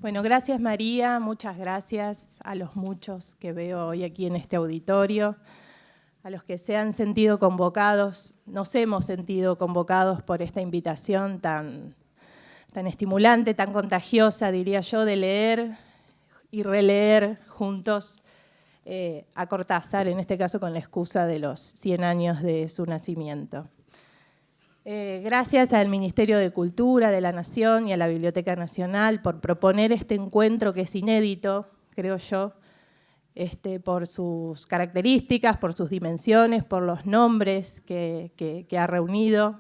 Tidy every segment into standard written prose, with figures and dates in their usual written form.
Bueno, gracias María, muchas gracias a los muchos que veo hoy aquí en este auditorio, a los que se han sentido convocados, nos hemos sentido convocados por esta invitación tan estimulante, tan contagiosa, diría yo, de leer y releer juntos a Cortázar, en este caso con la excusa de los 100 años de su nacimiento. Gracias al Ministerio de Cultura de la Nación y a la Biblioteca Nacional por proponer este encuentro que es inédito, creo yo, por sus características, por sus dimensiones, por los nombres que ha reunido.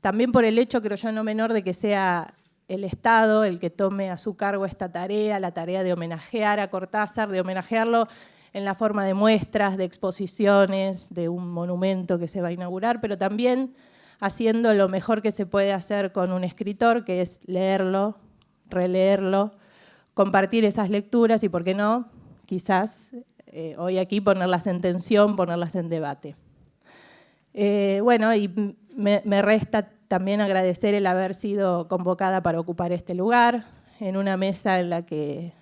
También por el hecho, creo yo, no menor de que sea el Estado el que tome a su cargo esta tarea, la tarea de homenajear a Cortázar, de homenajearlo en la forma de muestras, de exposiciones, de un monumento que se va a inaugurar, pero también haciendo lo mejor que se puede hacer con un escritor, que es leerlo, releerlo, compartir esas lecturas y, ¿por qué no?, quizás hoy aquí ponerlas en tensión, ponerlas en debate. Bueno, y me resta también agradecer el haber sido convocada para ocupar este lugar, en una mesa en la que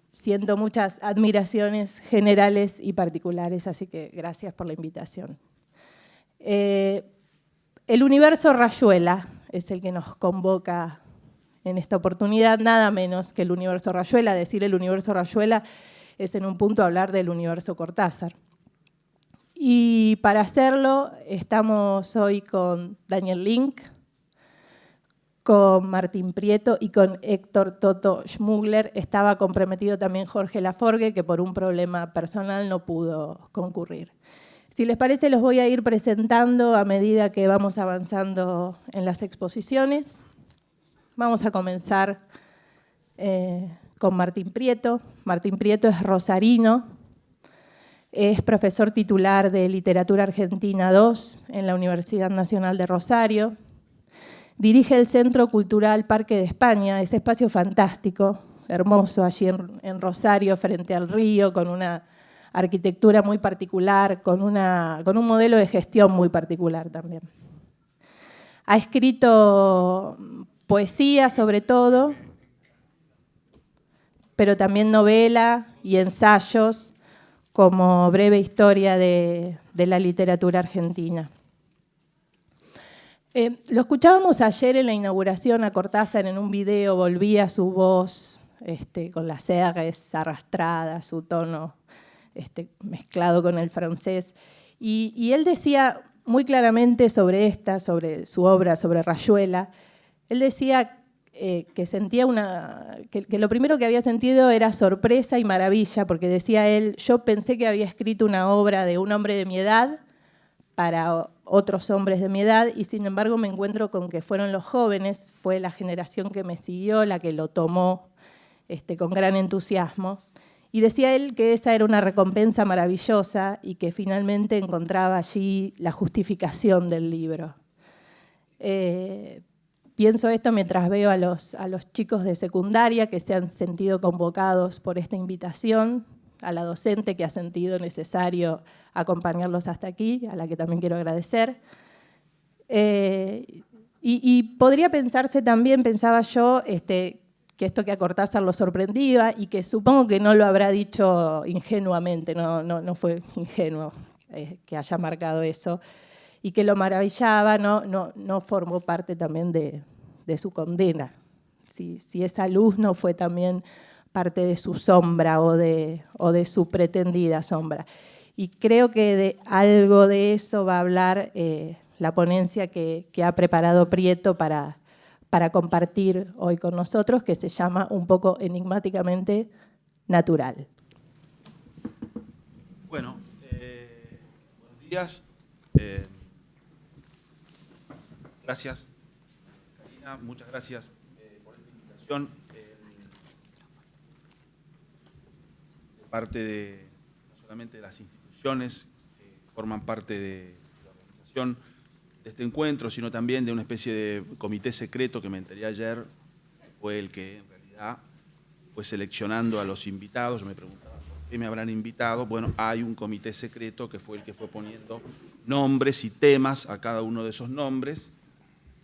siento muchas admiraciones generales y particulares, así que gracias por la invitación. El universo Rayuela es el que nos convoca en esta oportunidad, nada menos que el universo Rayuela. Decir el universo Rayuela es en un punto hablar del universo Cortázar. Y para hacerlo estamos hoy con Daniel Link, con Martín Prieto y con Héctor Toto Schmugler. Estaba comprometido también Jorge Laforgue, que por un problema personal no pudo concurrir. Si les parece, los voy a ir presentando a medida que vamos avanzando en las exposiciones. Vamos a comenzar con Martín Prieto. Martín Prieto es rosarino, es profesor titular de Literatura Argentina II en la Universidad Nacional de Rosario. Dirige el Centro Cultural Parque de España, ese espacio fantástico, hermoso allí en Rosario, frente al río, con una arquitectura muy particular, con un modelo de gestión muy particular también. Ha escrito poesía sobre todo, pero también novela y ensayos como Breve Historia de la Literatura Argentina. Lo escuchábamos ayer en la inauguración a Cortázar en un video, volvía su voz con las R's arrastradas, su tono mezclado con el francés. Y él decía muy claramente sobre su obra, sobre Rayuela, él decía que sentía que lo primero que había sentido era sorpresa y maravilla, porque decía él, yo pensé que había escrito una obra de un hombre de mi edad para otros hombres de mi edad, y sin embargo me encuentro con que fueron los jóvenes, fue la generación que me siguió la que lo tomó con gran entusiasmo. Y decía él que esa era una recompensa maravillosa y que finalmente encontraba allí la justificación del libro. Pienso esto mientras veo a los chicos de secundaria que se han sentido convocados por esta invitación, a la docente que ha sentido necesario acompañarlos hasta aquí, a la que también quiero agradecer. Y podría pensarse también, pensaba yo, que esto que a Cortázar lo sorprendía y que supongo que no lo habrá dicho ingenuamente, no fue ingenuo que haya marcado eso, y que lo maravillaba, no formó parte también de su condena. Si esa luz no fue también parte de su sombra o de su pretendida sombra. Y creo que de algo de eso va a hablar la ponencia que ha preparado Prieto para compartir hoy con nosotros, que se llama un poco enigmáticamente Natural. Bueno, buenos días. Gracias, Karina, muchas gracias por esta invitación. De parte de, no solamente de las instituciones que forman parte de la organización de este encuentro, sino también de una especie de comité secreto que me enteré ayer, fue el que en realidad fue seleccionando a los invitados. Yo me preguntaba por qué me habrán invitado. Bueno, hay un comité secreto que fue el que fue poniendo nombres y temas a cada uno de esos nombres.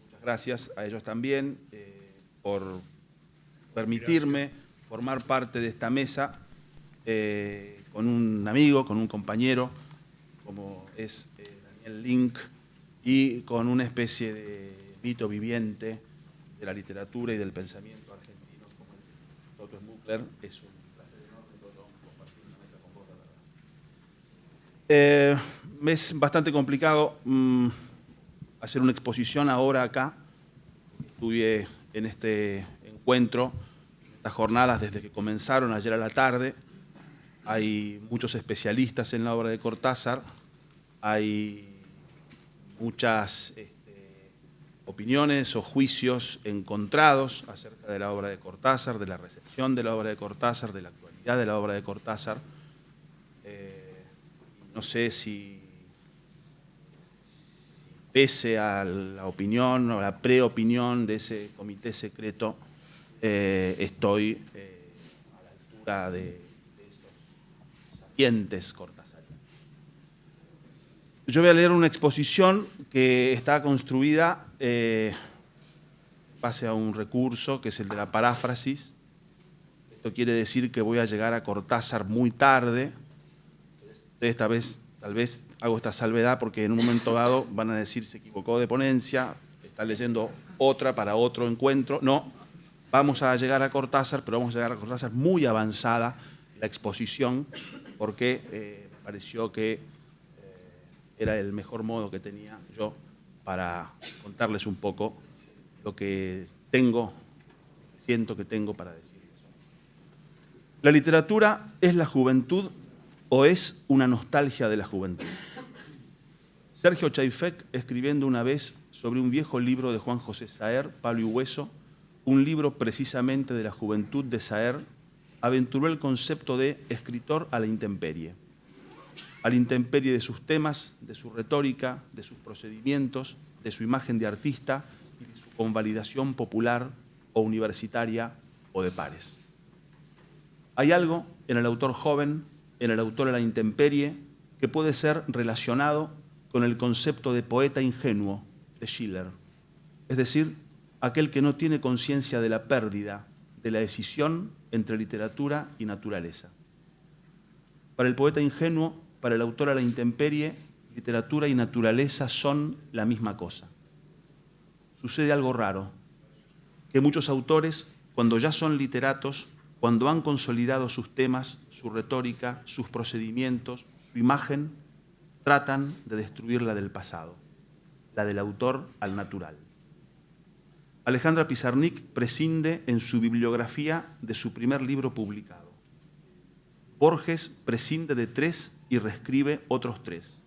Muchas gracias a ellos también por permitirme formar parte de esta mesa con un amigo, con un compañero, como es Daniel Link, y con una especie de mito viviente de la literatura y del pensamiento argentino, como es Toto Schmuckler. Es un placer enorme, Toto, compartir una mesa con vos, la verdad. Es bastante complicado hacer una exposición ahora acá. Estuve en este encuentro, estas jornadas desde que comenzaron ayer a la tarde. Hay muchos especialistas en la obra de Cortázar, hay muchas opiniones o juicios encontrados acerca de la obra de Cortázar, de la recepción de la obra de Cortázar, de la actualidad de la obra de Cortázar. No sé si pese a la opinión o la preopinión de ese comité secreto, estoy a la altura de estos sapientes cortasarianos. Yo voy a leer una exposición que está construida base a un recurso que es el de la paráfrasis. Esto quiere decir que voy a llegar a Cortázar muy tarde. Esta vez, tal vez hago esta salvedad porque en un momento dado van a decir se equivocó de ponencia, está leyendo otra para otro encuentro. No, vamos a llegar a Cortázar, pero vamos a llegar a Cortázar muy avanzada la exposición, porque me pareció que era el mejor modo que tenía yo para contarles un poco lo que tengo, siento que tengo para decirles. La literatura es la juventud o es una nostalgia de la juventud. Sergio Chaifec, escribiendo una vez sobre un viejo libro de Juan José Saer, Palo y Hueso, un libro precisamente de la juventud de Saer, aventuró el concepto de escritor a la intemperie de sus temas, de su retórica, de sus procedimientos, de su imagen de artista y de su convalidación popular o universitaria o de pares. Hay algo en el autor joven, en el autor a la intemperie, que puede ser relacionado con el concepto de poeta ingenuo de Schiller, es decir, aquel que no tiene conciencia de la pérdida, de la decisión entre literatura y naturaleza. Para el poeta ingenuo, para el autor a la intemperie, literatura y naturaleza son la misma cosa. Sucede algo raro, que muchos autores, cuando ya son literatos, cuando han consolidado sus temas, su retórica, sus procedimientos, su imagen, tratan de destruir la del pasado, la del autor al natural. Alejandra Pizarnik prescinde en su bibliografía de su primer libro publicado. Borges prescinde de 3 y reescribe otros 3.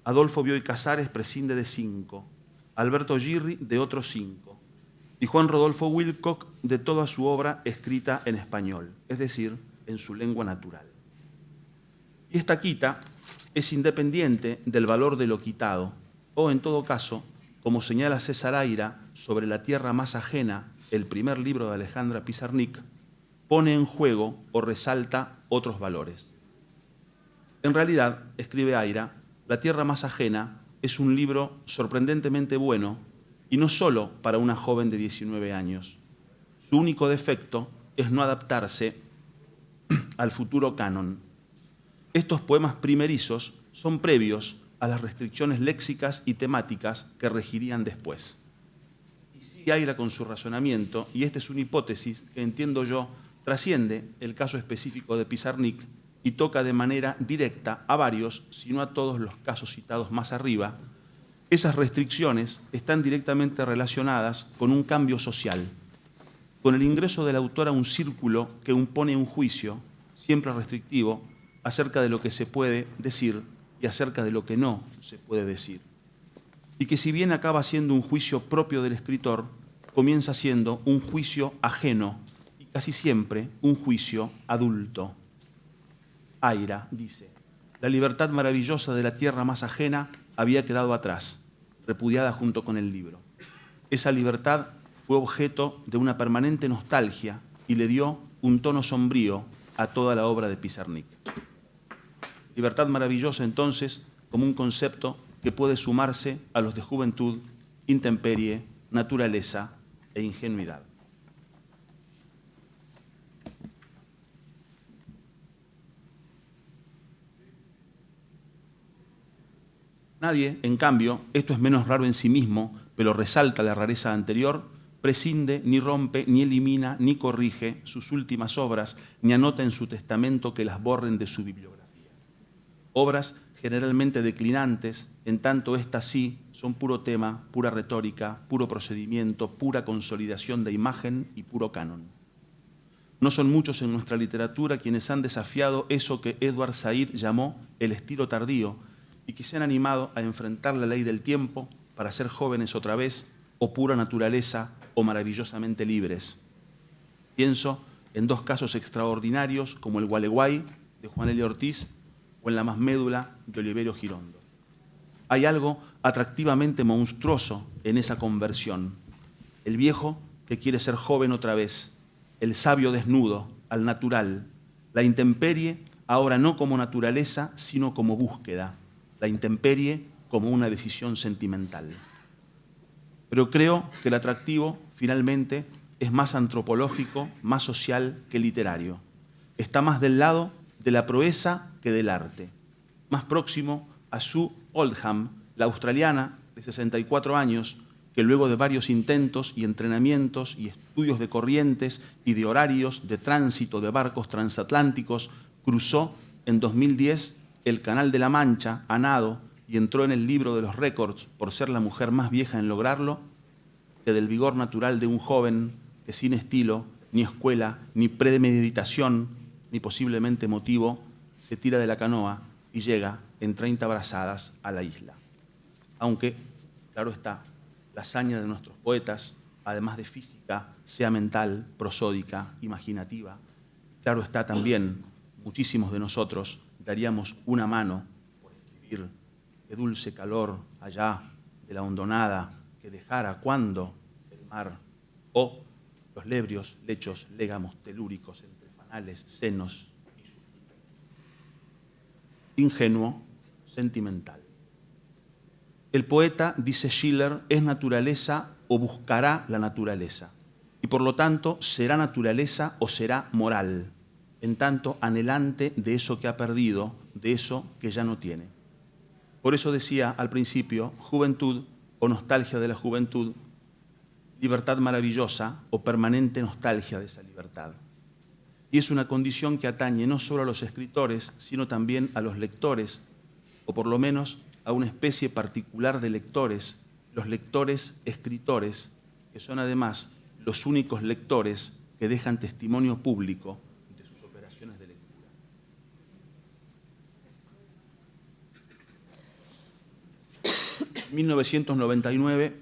Adolfo Bioy Casares prescinde de 5. Alberto Girri de otros 5. Y Juan Rodolfo Wilcock de toda su obra escrita en español, es decir, en su lengua natural. Y esta quita es independiente del valor de lo quitado, o en todo caso, como señala César Aira sobre La tierra más ajena, el primer libro de Alejandra Pizarnik, pone en juego o resalta otros valores. En realidad, escribe Aira, La tierra más ajena es un libro sorprendentemente bueno, y no solo para una joven de 19 años. Su único defecto es no adaptarse al futuro canon. Estos poemas primerizos son previos a las restricciones léxicas y temáticas que regirían después. Y sigue Aira con su razonamiento, y esta es una hipótesis que entiendo yo trasciende el caso específico de Pizarnik y toca de manera directa a varios, si no a todos los casos citados más arriba. Esas restricciones están directamente relacionadas con un cambio social, con el ingreso del autor a un círculo que impone un juicio, siempre restrictivo, acerca de lo que se puede decir y acerca de lo que no se puede decir. Y que si bien acaba siendo un juicio propio del escritor, comienza siendo un juicio ajeno y casi siempre un juicio adulto. Aira dice, la libertad maravillosa de la tierra más ajena había quedado atrás, repudiada junto con el libro. Esa libertad fue objeto de una permanente nostalgia y le dio un tono sombrío a toda la obra de Pizarnik. Libertad maravillosa, entonces, como un concepto que puede sumarse a los de juventud, intemperie naturaleza e ingenuidad. Nadie, en cambio, esto es menos raro en sí mismo, pero resalta la rareza anterior, prescinde, ni rompe, ni elimina, ni corrige sus últimas obras, ni anota en su testamento que las borren de su bibliografía. Obras generalmente declinantes, en tanto estas sí son puro tema, pura retórica, puro procedimiento, pura consolidación de imagen y puro canon. No son muchos en nuestra literatura quienes han desafiado eso que Edward Said llamó el estilo tardío y que se han animado a enfrentar la ley del tiempo para ser jóvenes otra vez, o pura naturaleza, o maravillosamente libres. Pienso en dos casos extraordinarios como el Gualeguay de Juan L. Ortiz o en La más médula de Oliverio Girondo. Hay algo atractivamente monstruoso en esa conversión. El viejo que quiere ser joven otra vez, el sabio desnudo al natural, la intemperie ahora no como naturaleza, sino como búsqueda, la intemperie como una decisión sentimental. Pero creo que el atractivo, finalmente, es más antropológico, más social que literario. Está más del lado de la proeza que del arte. Más próximo a Sue Oldham, la australiana de 64 años, que luego de varios intentos y entrenamientos y estudios de corrientes y de horarios de tránsito de barcos transatlánticos, cruzó en 2010 el Canal de la Mancha a nado y entró en el libro de los récords por ser la mujer más vieja en lograrlo, que del vigor natural de un joven que sin estilo, ni escuela, ni premeditación, ni posiblemente motivo, se tira de la canoa y llega en 30 brazadas a la isla. Aunque, claro está, la hazaña de nuestros poetas, además de física, sea mental, prosódica, imaginativa, claro está también, muchísimos de nosotros daríamos una mano por escribir qué dulce calor allá de la hondonada que dejara cuando el mar o los lebrios lechos légamos telúricos entre fanales, senos y suspiros. Ingenuo, sentimental. El poeta, dice Schiller, es naturaleza o buscará la naturaleza, y por lo tanto será naturaleza o será moral, en tanto anhelante de eso que ha perdido, de eso que ya no tiene. Por eso decía al principio, juventud o nostalgia de la juventud, libertad maravillosa o permanente nostalgia de esa libertad. Y es una condición que atañe no solo a los escritores, sino también a los lectores, o por lo menos a una especie particular de lectores, los lectores escritores, que son además los únicos lectores que dejan testimonio público de sus operaciones de lectura. En 1999,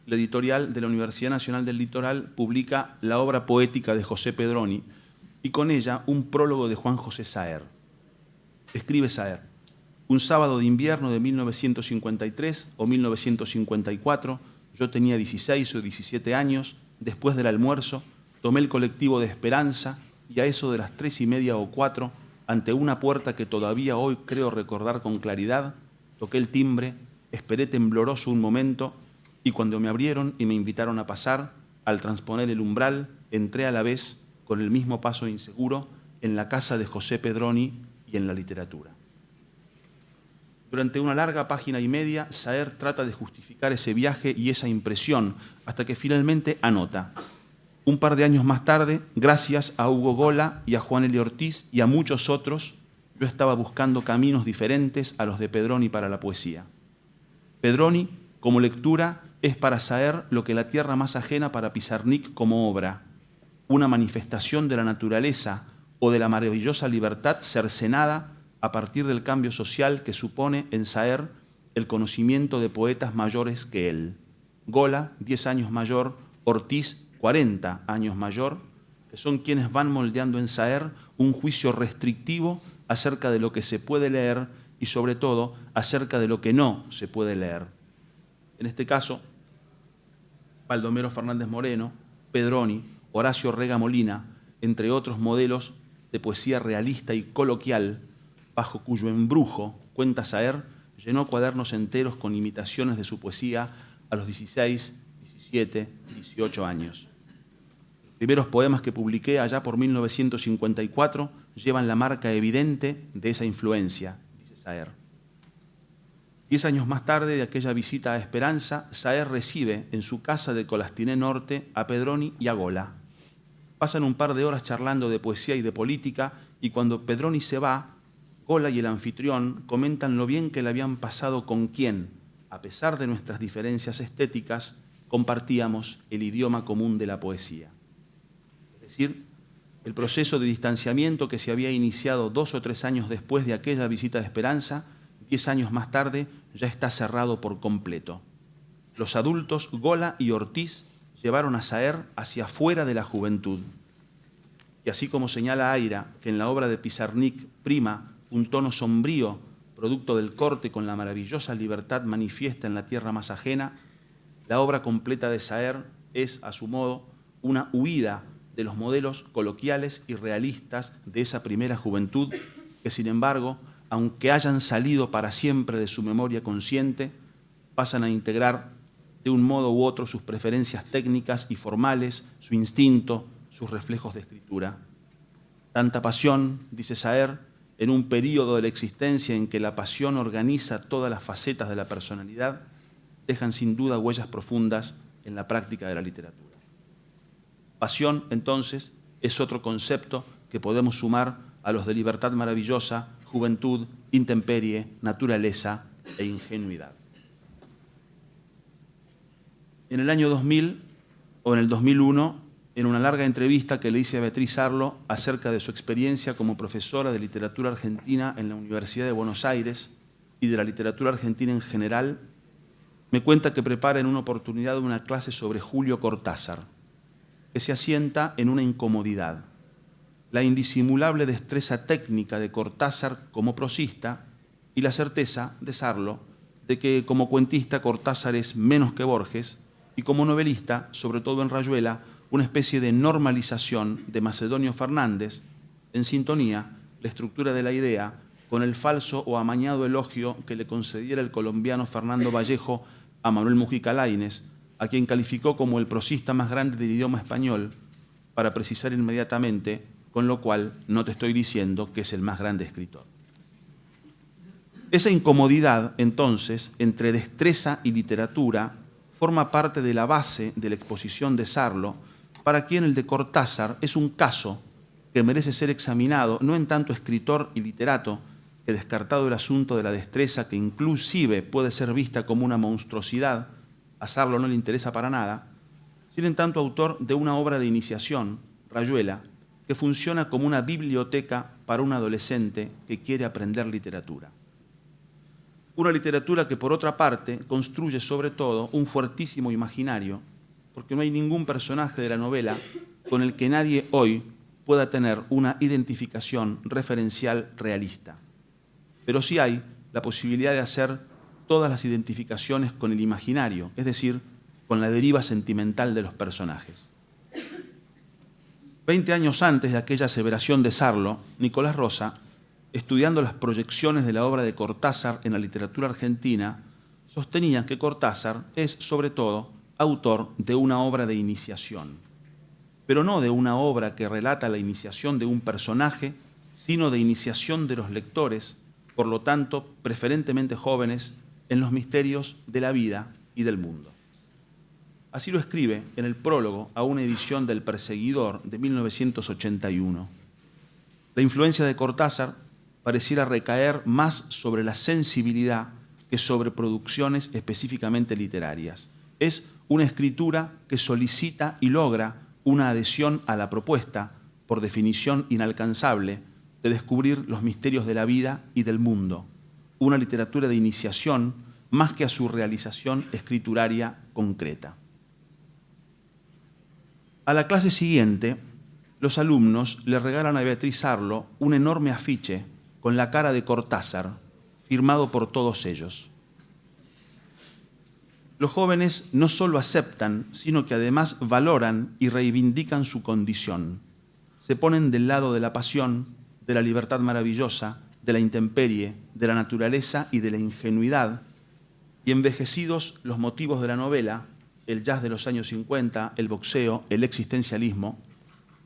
la editorial de la Universidad Nacional del Litoral publica la obra poética de José Pedroni y con ella un prólogo de Juan José Saer. Escribe Saer: un sábado de invierno de 1953 o 1954, yo tenía 16 o 17 años, después del almuerzo, tomé el colectivo de Esperanza y a eso de las 3:30 o 4, ante una puerta que todavía hoy creo recordar con claridad, toqué el timbre, esperé tembloroso un momento y cuando me abrieron y me invitaron a pasar, al transponer el umbral, entré a la vez, con el mismo paso inseguro, en la casa de José Pedroni y en la literatura. Durante una larga página y media, Saer trata de justificar ese viaje y esa impresión, hasta que finalmente anota: un par de años más tarde, gracias a Hugo Gola y a Juan L. Ortiz y a muchos otros, yo estaba buscando caminos diferentes a los de Pedroni para la poesía. Pedroni, como lectura, es para Saer lo que la tierra más ajena para Pizarnik como obra, una manifestación de la naturaleza o de la maravillosa libertad cercenada a partir del cambio social que supone en Saer el conocimiento de poetas mayores que él. Gola, 10 años mayor, Ortiz, 40 años mayor, que son quienes van moldeando en Saer un juicio restrictivo acerca de lo que se puede leer y sobre todo acerca de lo que no se puede leer. En este caso, Baldomero Fernández Moreno, Pedroni, Horacio Rega Molina, entre otros modelos de poesía realista y coloquial, bajo cuyo embrujo, cuenta Saer, llenó cuadernos enteros con imitaciones de su poesía a los 16, 17, 18 años. Los primeros poemas que publiqué allá por 1954 llevan la marca evidente de esa influencia, dice Saer. 10 años más tarde de aquella visita a Esperanza, Saer recibe en su casa de Colastiné Norte a Pedroni y a Gola. Pasan un par de horas charlando de poesía y de política, y cuando Pedroni se va, Gola y el anfitrión comentan lo bien que le habían pasado con quien, a pesar de nuestras diferencias estéticas, compartíamos el idioma común de la poesía. Es decir, el proceso de distanciamiento que se había iniciado 2 o 3 años después de aquella visita de Esperanza, 10 años más tarde, ya está cerrado por completo. Los adultos Gola y Ortiz llevaron a Saer hacia afuera de la juventud. Y así como señala Aira que en la obra de Pizarnik prima un tono sombrío, producto del corte con la maravillosa libertad manifiesta en la tierra más ajena, la obra completa de Saer es, a su modo, una huida de los modelos coloquiales y realistas de esa primera juventud que, sin embargo, aunque hayan salido para siempre de su memoria consciente, pasan a integrar de un modo u otro sus preferencias técnicas y formales, su instinto, sus reflejos de escritura. Tanta pasión, dice Saer, en un período de la existencia en que la pasión organiza todas las facetas de la personalidad, dejan sin duda huellas profundas en la práctica de la literatura. Pasión, entonces, es otro concepto que podemos sumar a los de libertad maravillosa, juventud, intemperie, naturaleza e ingenuidad. En el año 2000 o en el 2001, en una larga entrevista que le hice a Beatriz Arlo acerca de su experiencia como profesora de literatura argentina en la Universidad de Buenos Aires y de la literatura argentina en general, me cuenta que prepara en una oportunidad una clase sobre Julio Cortázar, que se asienta en una incomodidad: la indisimulable destreza técnica de Cortázar como prosista y la certeza de Sarlo de que como cuentista Cortázar es menos que Borges y como novelista, sobre todo en Rayuela, una especie de normalización de Macedonio Fernández, en sintonía la estructura de la idea con el falso o amañado elogio que le concediera el colombiano Fernando Vallejo a Manuel Mujica Lainez, a quien calificó como el prosista más grande del idioma español, para precisar inmediatamente, con lo cual no te estoy diciendo que es el más grande escritor. Esa incomodidad, entonces, entre destreza y literatura, forma parte de la base de la exposición de Sarlo, para quien el de Cortázar es un caso que merece ser examinado no en tanto escritor y literato, que descartado el asunto de la destreza, que inclusive puede ser vista como una monstruosidad, a Sarlo no le interesa para nada, sino en tanto autor de una obra de iniciación, Rayuela, que funciona como una biblioteca para un adolescente que quiere aprender literatura. Una literatura que, por otra parte, construye sobre todo un fuertísimo imaginario, porque no hay ningún personaje de la novela con el que nadie hoy pueda tener una identificación referencial realista. Pero sí hay la posibilidad de hacer todas las identificaciones con el imaginario, es decir, con la deriva sentimental de los personajes. 20 años antes de aquella aseveración de Sarlo, Nicolás Rosa, estudiando las proyecciones de la obra de Cortázar en la literatura argentina, sostenía que Cortázar es, sobre todo, autor de una obra de iniciación, pero no de una obra que relata la iniciación de un personaje, sino de iniciación de los lectores, por lo tanto, preferentemente jóvenes, en los misterios de la vida y del mundo. Así lo escribe en el prólogo a una edición del Perseguidor de 1981. La influencia de Cortázar pareciera recaer más sobre la sensibilidad que sobre producciones específicamente literarias. Es una escritura que solicita y logra una adhesión a la propuesta, por definición inalcanzable, de descubrir los misterios de la vida y del mundo. Una literatura de iniciación más que a su realización escrituraria concreta. A la clase siguiente, los alumnos le regalan a Beatriz Arlo un enorme afiche con la cara de Cortázar, firmado por todos ellos. Los jóvenes no solo aceptan, sino que además valoran y reivindican su condición. Se ponen del lado de la pasión, de la libertad maravillosa, de la intemperie, de la naturaleza y de la ingenuidad, y envejecidos los motivos de la novela, el jazz de los años 50, el boxeo, el existencialismo,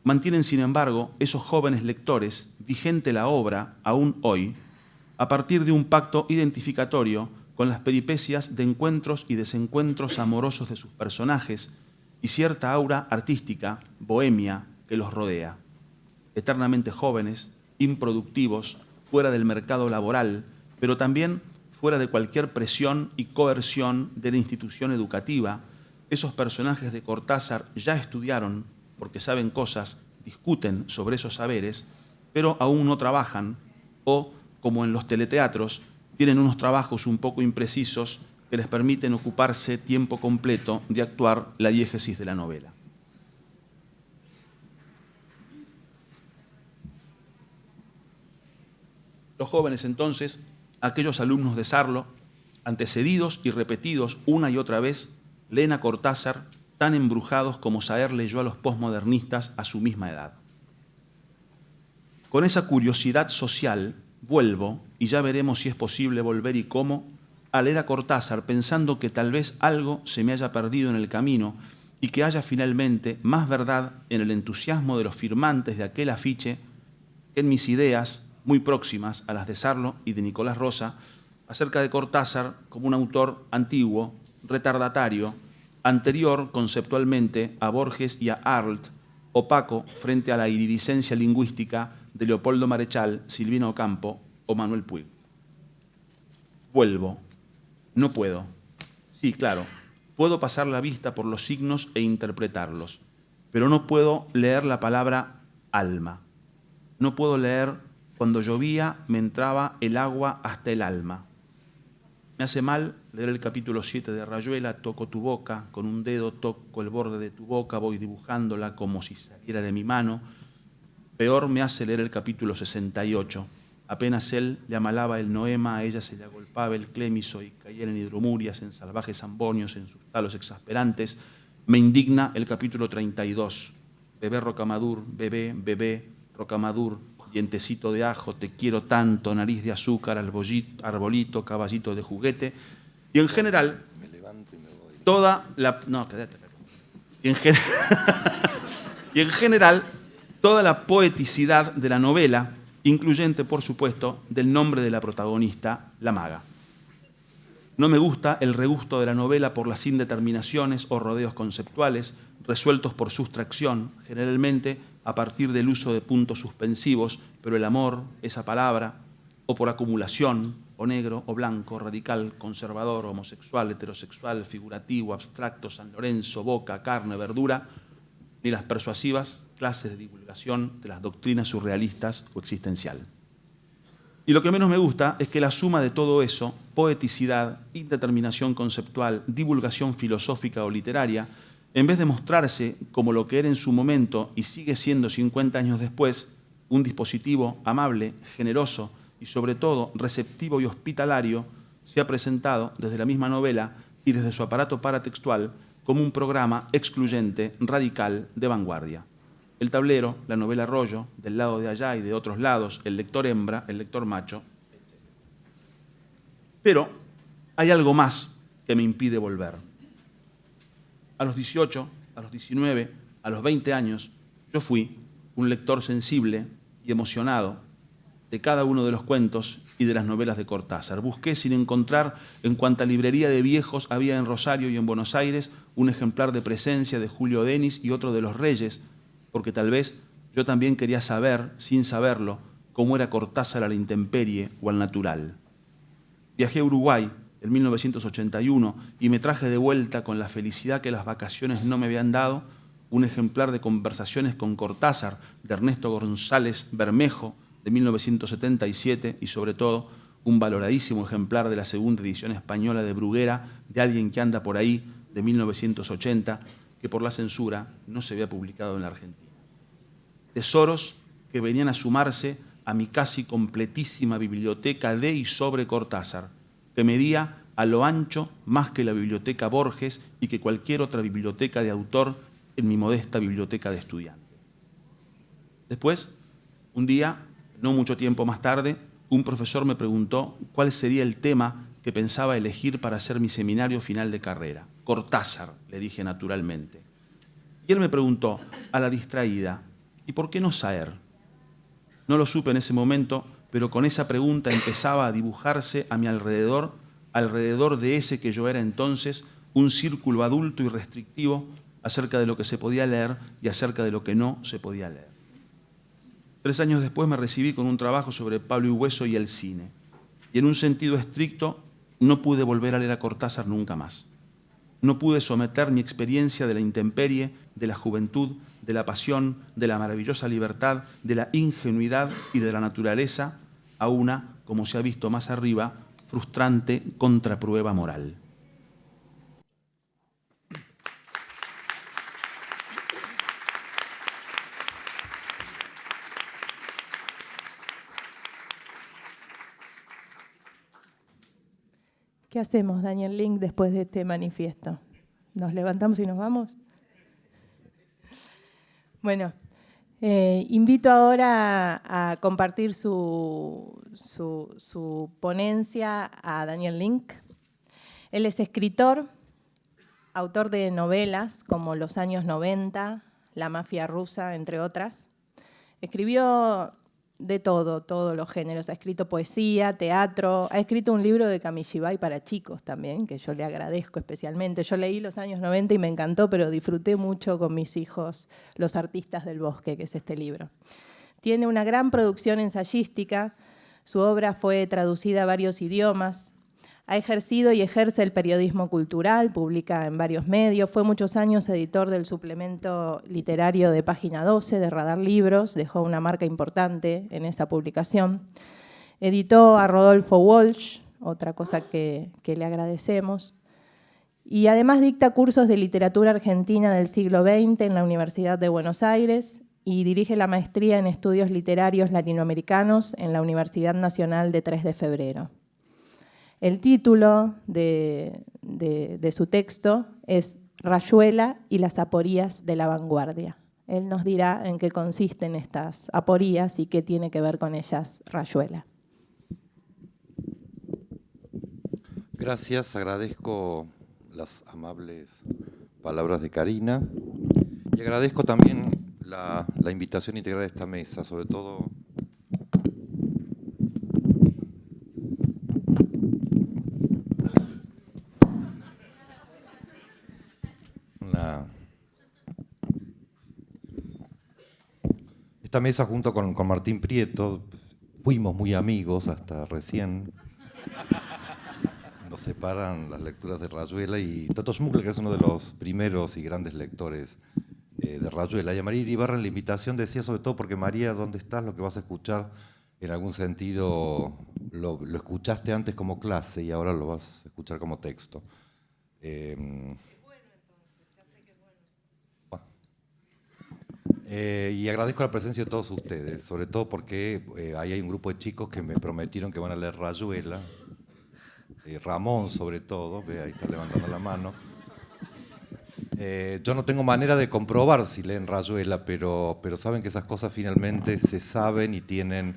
mantienen, sin embargo, esos jóvenes lectores vigente la obra, aún hoy, a partir de un pacto identificatorio con las peripecias de encuentros y desencuentros amorosos de sus personajes y cierta aura artística, bohemia, que los rodea. Eternamente jóvenes, improductivos, fuera del mercado laboral, pero también fuera de cualquier presión y coerción de la institución educativa, esos personajes de Cortázar ya estudiaron, porque saben cosas, discuten sobre esos saberes, pero aún no trabajan o, como en los teleteatros, tienen unos trabajos un poco imprecisos que les permiten ocuparse tiempo completo de actuar la diégesis de la novela. Los jóvenes, entonces, aquellos alumnos de Sarlo, antecedidos y repetidos una y otra vez, leen a Cortázar tan embrujados como Saer leyó a los posmodernistas a su misma edad. Con esa curiosidad social vuelvo, y ya veremos si es posible volver y cómo, a leer a Cortázar pensando que tal vez algo se me haya perdido en el camino y que haya finalmente más verdad en el entusiasmo de los firmantes de aquel afiche que en mis ideas, muy próximas a las de Sarlo y de Nicolás Rosa, acerca de Cortázar como un autor antiguo, retardatario, anterior conceptualmente a Borges y a Arlt, opaco frente a la iridiscencia lingüística de Leopoldo Marechal, Silvino Ocampo o Manuel Puig. Vuelvo. No puedo. Sí, claro, puedo pasar la vista por los signos e interpretarlos, pero no puedo leer la palabra alma. No puedo leer cuando llovía me entraba el agua hasta el alma. Me hace mal leer el capítulo 7 de Rayuela, toco tu boca, con un dedo toco el borde de tu boca, voy dibujándola como si saliera de mi mano. Peor me hace leer el capítulo 68. Apenas él le amalaba el noema, a ella se le agolpaba el clémiso y caían en hidromurias, en salvajes ambonios, en sus talos exasperantes. Me indigna el capítulo 32. Bebé Rocamadur, bebé, bebé, Rocamadur, dientecito de ajo, te quiero tanto, nariz de azúcar, arbolito, caballito de juguete. Y en general, me levanto y me voy. Toda la... No, quédate. Y en general, toda la poeticidad de la novela, incluyente, por supuesto, del nombre de la protagonista, la maga. No me gusta el regusto de la novela por las indeterminaciones o rodeos conceptuales, resueltos por sustracción, generalmente a partir del uso de puntos suspensivos, pero el amor, esa palabra, o por acumulación, o negro, o blanco, radical, conservador, homosexual, heterosexual, figurativo, abstracto, San Lorenzo, boca, carne, verdura, ni las persuasivas clases de divulgación de las doctrinas surrealistas o existencial. Y lo que menos me gusta es que la suma de todo eso, poeticidad, indeterminación conceptual, divulgación filosófica o literaria, en vez de mostrarse como lo que era en su momento y sigue siendo 50 años después, un dispositivo amable, generoso y sobre todo receptivo y hospitalario, se ha presentado desde la misma novela y desde su aparato paratextual como un programa excluyente, radical, de vanguardia. El tablero, la novela rollo, del lado de allá y de otros lados, el lector hembra, el lector macho, etc. Pero hay algo más que me impide volver. A los 18, a los 19, a los 20 años, yo fui un lector sensible y emocionado de cada uno de los cuentos y de las novelas de Cortázar. Busqué sin encontrar en cuanta librería de viejos había en Rosario y en Buenos Aires un ejemplar de Presencia de Julio Denis y otro de Los Reyes, porque tal vez yo también quería saber, sin saberlo, cómo era Cortázar a la intemperie o al natural. Viajé a Uruguay en 1981 y me traje de vuelta con la felicidad que las vacaciones no me habían dado un ejemplar de Conversaciones con Cortázar de Ernesto González Bermejo de 1977 y sobre todo un valoradísimo ejemplar de la segunda edición española de Bruguera de Alguien que anda por ahí de 1980 que por la censura no se había publicado en la Argentina. Tesoros que venían a sumarse a mi casi completísima biblioteca de y sobre Cortázar, que medía a lo ancho más que la biblioteca Borges y que cualquier otra biblioteca de autor en mi modesta biblioteca de estudiante. Después, un día, no mucho tiempo más tarde, un profesor me preguntó cuál sería el tema que pensaba elegir para hacer mi seminario final de carrera. Cortázar, le dije naturalmente. Y él me preguntó, a la distraída, ¿y por qué no Saer? No lo supe en ese momento, pero con esa pregunta empezaba a dibujarse a mi alrededor de ese que yo era entonces, un círculo adulto y restrictivo acerca de lo que se podía leer y acerca de lo que no se podía leer. 3 años después me recibí con un trabajo sobre Pablo Hueso y el cine. Y en un sentido estricto, no pude volver a leer a Cortázar nunca más. No pude someter mi experiencia de la intemperie, de la juventud, de la pasión, de la maravillosa libertad, de la ingenuidad y de la naturaleza a una, como se ha visto más arriba, frustrante contraprueba moral. ¿Qué hacemos, Daniel Link, después de este manifiesto? ¿Nos levantamos y nos vamos? Bueno, invito ahora a compartir su ponencia a Daniel Link. Él es escritor, autor de novelas como Los años 90, La mafia rusa, entre otras. Escribió de todo, todos los géneros. Ha escrito poesía, teatro, ha escrito un libro de Kamishibai para chicos también, que yo le agradezco especialmente. Yo leí Los años 90 y me encantó, pero disfruté mucho con mis hijos Los artistas del bosque, que es este libro. Tiene una gran producción ensayística, su obra fue traducida a varios idiomas, ha ejercido y ejerce el periodismo cultural, publica en varios medios, fue muchos años editor del suplemento literario de Página 12, de Radar Libros, dejó una marca importante en esa publicación. Editó a Rodolfo Walsh, otra cosa que le agradecemos. Y además dicta cursos de literatura argentina del siglo XX en la Universidad de Buenos Aires y dirige la maestría en estudios literarios latinoamericanos en la Universidad Nacional de 3 de Febrero. El título de su texto es Rayuela y las aporías de la vanguardia. Él nos dirá en qué consisten estas aporías y qué tiene que ver con ellas Rayuela. Gracias, agradezco las amables palabras de Karina y agradezco también la invitación a integrar esta mesa, sobre todo esta mesa junto con Martín Prieto. Fuimos muy amigos hasta recién. Nos separan las lecturas de Rayuela y Toto Schmuckler, que es uno de los primeros y grandes lectores de Rayuela. Y a María Iribarra en la invitación decía, sobre todo porque María, ¿dónde estás? Lo que vas a escuchar, en algún sentido, lo escuchaste antes como clase y ahora lo vas a escuchar como texto. Y agradezco la presencia de todos ustedes, sobre todo porque ahí hay un grupo de chicos que me prometieron que van a leer Rayuela. Ramón, sobre todo, ve, ahí está levantando la mano. Yo no tengo manera de comprobar si leen Rayuela, pero saben que esas cosas finalmente se saben y tienen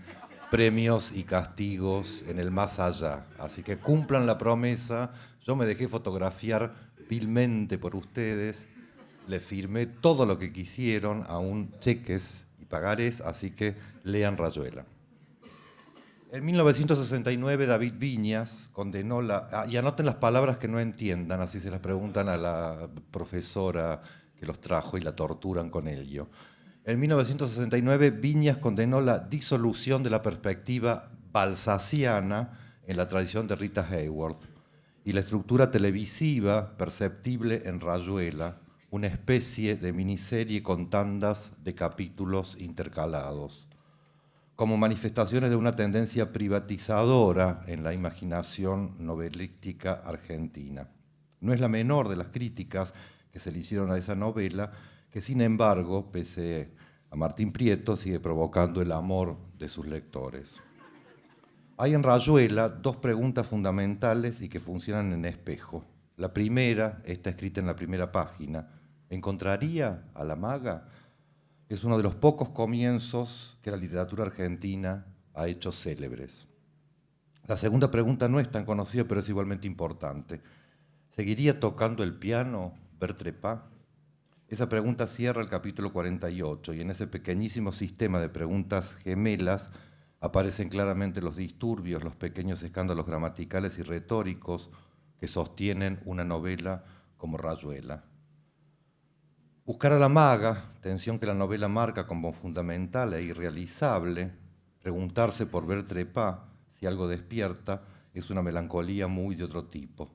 premios y castigos en el más allá. Así que cumplan la promesa. Yo me dejé fotografiar vilmente por ustedes. Les firmé todo lo que quisieron, aún cheques y pagarés, así que lean Rayuela. En 1969 David Viñas condenó y anoten las palabras que no entiendan, así se las preguntan a la profesora que los trajo y la torturan con ello. En 1969 Viñas condenó la disolución de la perspectiva balzaciana en la tradición de Rita Hayworth y la estructura televisiva perceptible en Rayuela, una especie de miniserie con tandas de capítulos intercalados, como manifestaciones de una tendencia privatizadora en la imaginación novelística argentina. No es la menor de las críticas que se le hicieron a esa novela, que sin embargo, pese a Martín Prieto, sigue provocando el amor de sus lectores. Hay en Rayuela 2 preguntas fundamentales y que funcionan en espejo. La primera está escrita en la primera página. ¿Encontraría a la maga? Es uno de los pocos comienzos que la literatura argentina ha hecho célebres. La segunda pregunta no es tan conocida, pero es igualmente importante. ¿Seguiría tocando el piano Bertolt Brecht? Esa pregunta cierra el capítulo 48 y en ese pequeñísimo sistema de preguntas gemelas aparecen claramente los disturbios, los pequeños escándalos gramaticales y retóricos que sostienen una novela como Rayuela. Buscar a la maga, tensión que la novela marca como fundamental e irrealizable, preguntarse por Bertolt Brecht si algo despierta, es una melancolía muy de otro tipo.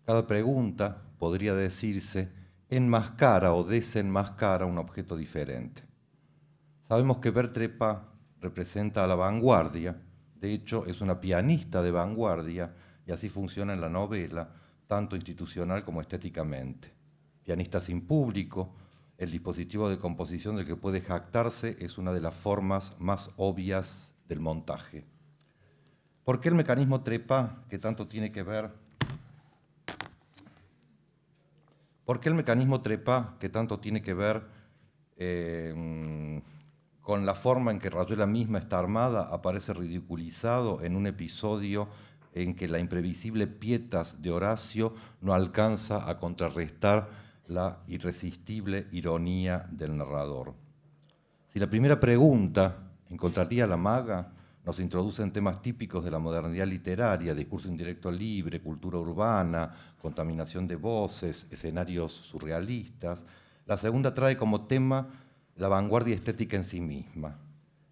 Cada pregunta, podría decirse, enmascara o desenmascara un objeto diferente. Sabemos que Bertolt Brecht representa a la vanguardia, de hecho es una pianista de vanguardia y así funciona en la novela, tanto institucional como estéticamente. Pianista sin público, el dispositivo de composición del que puede jactarse es una de las formas más obvias del montaje. ¿Por qué el mecanismo Trepa, que tanto tiene que ver? ¿Por qué el mecanismo Trepa, que tanto tiene que ver con la forma en que Rayuela misma está armada, aparece ridiculizado en un episodio en que la imprevisible Pietas de Horacio no alcanza a contrarrestar la irresistible ironía del narrador? Si la primera pregunta, ¿encontraría a la maga?, nos introduce en temas típicos de la modernidad literaria, discurso indirecto libre, cultura urbana, contaminación de voces, escenarios surrealistas, la segunda trae como tema la vanguardia estética en sí misma.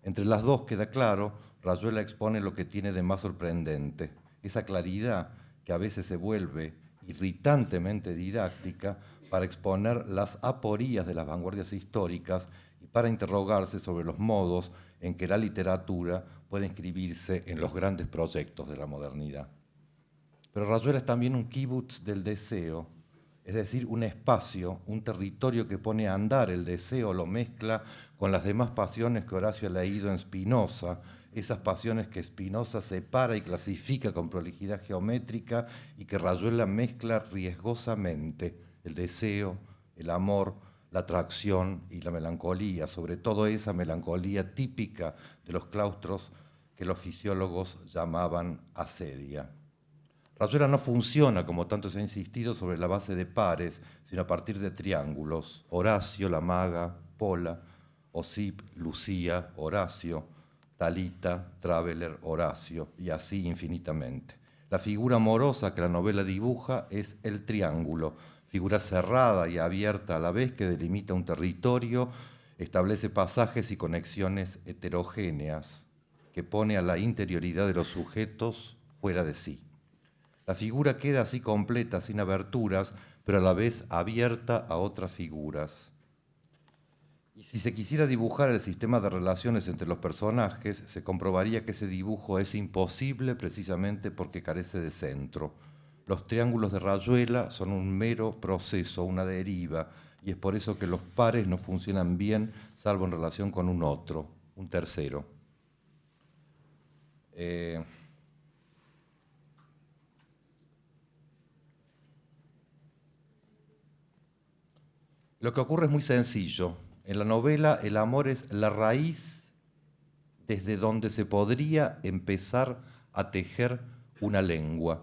Entre las dos queda claro, Rayuela expone lo que tiene de más sorprendente, esa claridad que a veces se vuelve irritantemente didáctica para exponer las aporías de las vanguardias históricas y para interrogarse sobre los modos en que la literatura puede inscribirse en los grandes proyectos de la modernidad. Pero Rayuela es también un kibutz del deseo, es decir, un espacio, un territorio que pone a andar el deseo, lo mezcla con las demás pasiones que Horacio ha leído en Spinoza, esas pasiones que Spinoza separa y clasifica con prolijidad geométrica y que Rayuela mezcla riesgosamente: el deseo, el amor, la atracción y la melancolía, sobre todo esa melancolía típica de los claustros que los fisiólogos llamaban asedia. Rayuela no funciona, como tanto se ha insistido, sobre la base de pares, sino a partir de triángulos: Horacio, la maga, Pola, Osip, Lucía, Horacio, Talita, Traveler, Horacio, y así infinitamente. La figura amorosa que la novela dibuja es el triángulo, figura cerrada y abierta a la vez que delimita un territorio, establece pasajes y conexiones heterogéneas, que pone a la interioridad de los sujetos fuera de sí. La figura queda así completa, sin aberturas, pero a la vez abierta a otras figuras. Y si se quisiera dibujar el sistema de relaciones entre los personajes, se comprobaría que ese dibujo es imposible precisamente porque carece de centro. Los triángulos de Rayuela son un mero proceso, una deriva, y es por eso que los pares no funcionan bien, salvo en relación con un otro, un tercero. Lo que ocurre es muy sencillo. En la novela el amor es la raíz desde donde se podría empezar a tejer una lengua.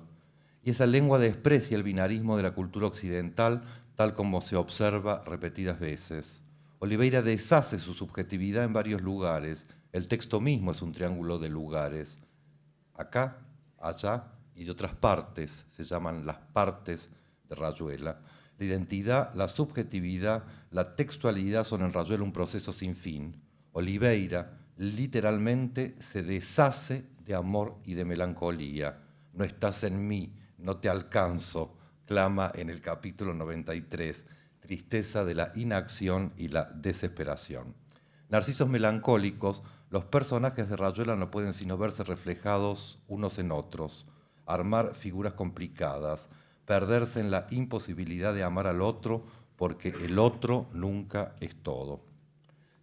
Y esa lengua desprecia el binarismo de la cultura occidental, tal como se observa repetidas veces. Oliveira deshace su subjetividad en varios lugares. El texto mismo es un triángulo de lugares. Acá, allá y de otras partes, se llaman las partes de Rayuela. La identidad, la subjetividad, la textualidad son en Rayuela un proceso sin fin. Oliveira literalmente se deshace de amor y de melancolía. No estás en mí, no te alcanzo, clama en el capítulo 93, tristeza de la inacción y la desesperación. Narcisos melancólicos, los personajes de Rayuela no pueden sino verse reflejados unos en otros, armar figuras complicadas, perderse en la imposibilidad de amar al otro porque el otro nunca es todo.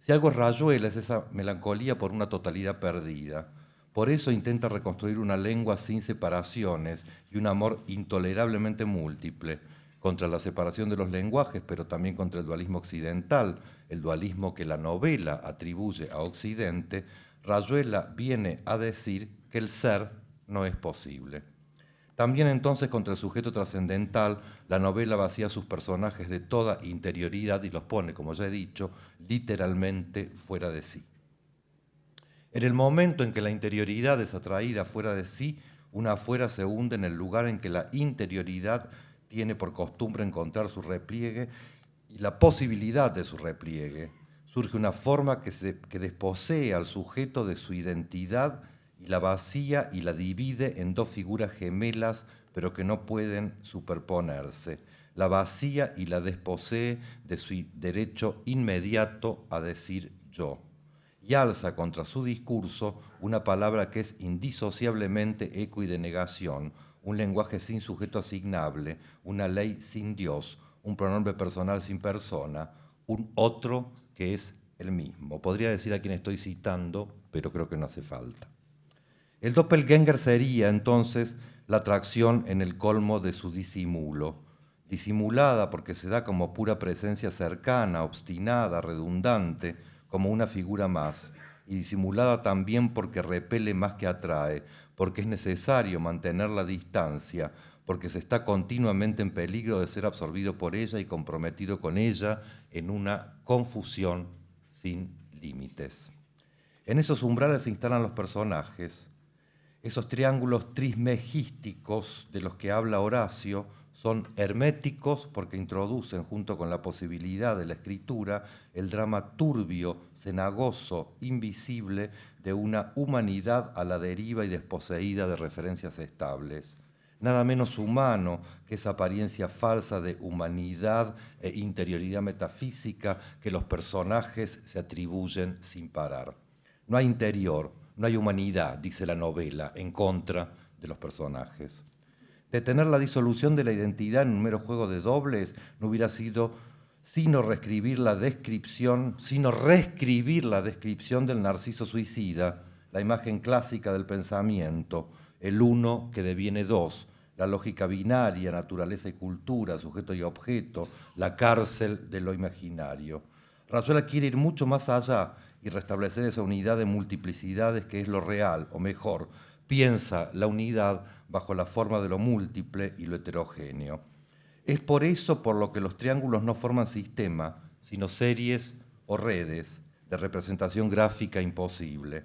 Si algo es Rayuela es esa melancolía por una totalidad perdida. Por eso intenta reconstruir una lengua sin separaciones y un amor intolerablemente múltiple, contra la separación de los lenguajes, pero también contra el dualismo occidental, el dualismo que la novela atribuye a Occidente. Rayuela viene a decir que el ser no es posible. También entonces contra el sujeto trascendental, la novela vacía a sus personajes de toda interioridad y los pone, como ya he dicho, literalmente fuera de sí. En el momento en que la interioridad es atraída fuera de sí, una afuera se hunde en el lugar en que la interioridad tiene por costumbre encontrar su repliegue y la posibilidad de su repliegue. Surge una forma que desposee al sujeto de su identidad y la vacía y la divide en dos figuras gemelas, pero que no pueden superponerse. La vacía y la desposee de su derecho inmediato a decir yo. Y alza contra su discurso una palabra que es indisociablemente eco y denegación, un lenguaje sin sujeto asignable, una ley sin Dios, un pronombre personal sin persona, un otro que es el mismo. Podría decir a quien estoy citando, pero creo que no hace falta. El doppelgänger sería, entonces, la atracción en el colmo de su disimulo, disimulada porque se da como pura presencia cercana, obstinada, redundante, como una figura más, y disimulada también porque repele más que atrae, porque es necesario mantener la distancia, porque se está continuamente en peligro de ser absorbido por ella y comprometido con ella en una confusión sin límites. En esos umbrales se instalan los personajes. Esos triángulos trismegísticos de los que habla Horacio son herméticos porque introducen, junto con la posibilidad de la escritura, el drama turbio, cenagoso, invisible de una humanidad a la deriva y desposeída de referencias estables. Nada menos humano que esa apariencia falsa de humanidad e interioridad metafísica que los personajes se atribuyen sin parar. No hay interior, no hay humanidad, dice la novela, en contra de los personajes. Detener la disolución de la identidad en un mero juego de dobles no hubiera sido sino reescribir la descripción del narciso suicida, la imagen clásica del pensamiento, el uno que deviene dos, la lógica binaria, naturaleza y cultura, sujeto y objeto, la cárcel de lo imaginario. Rayuela quiere ir mucho más allá y restablecer esa unidad de multiplicidades que es lo real, o mejor, piensa la unidad bajo la forma de lo múltiple y lo heterogéneo. Es por eso por lo que los triángulos no forman sistema, sino series o redes de representación gráfica imposible.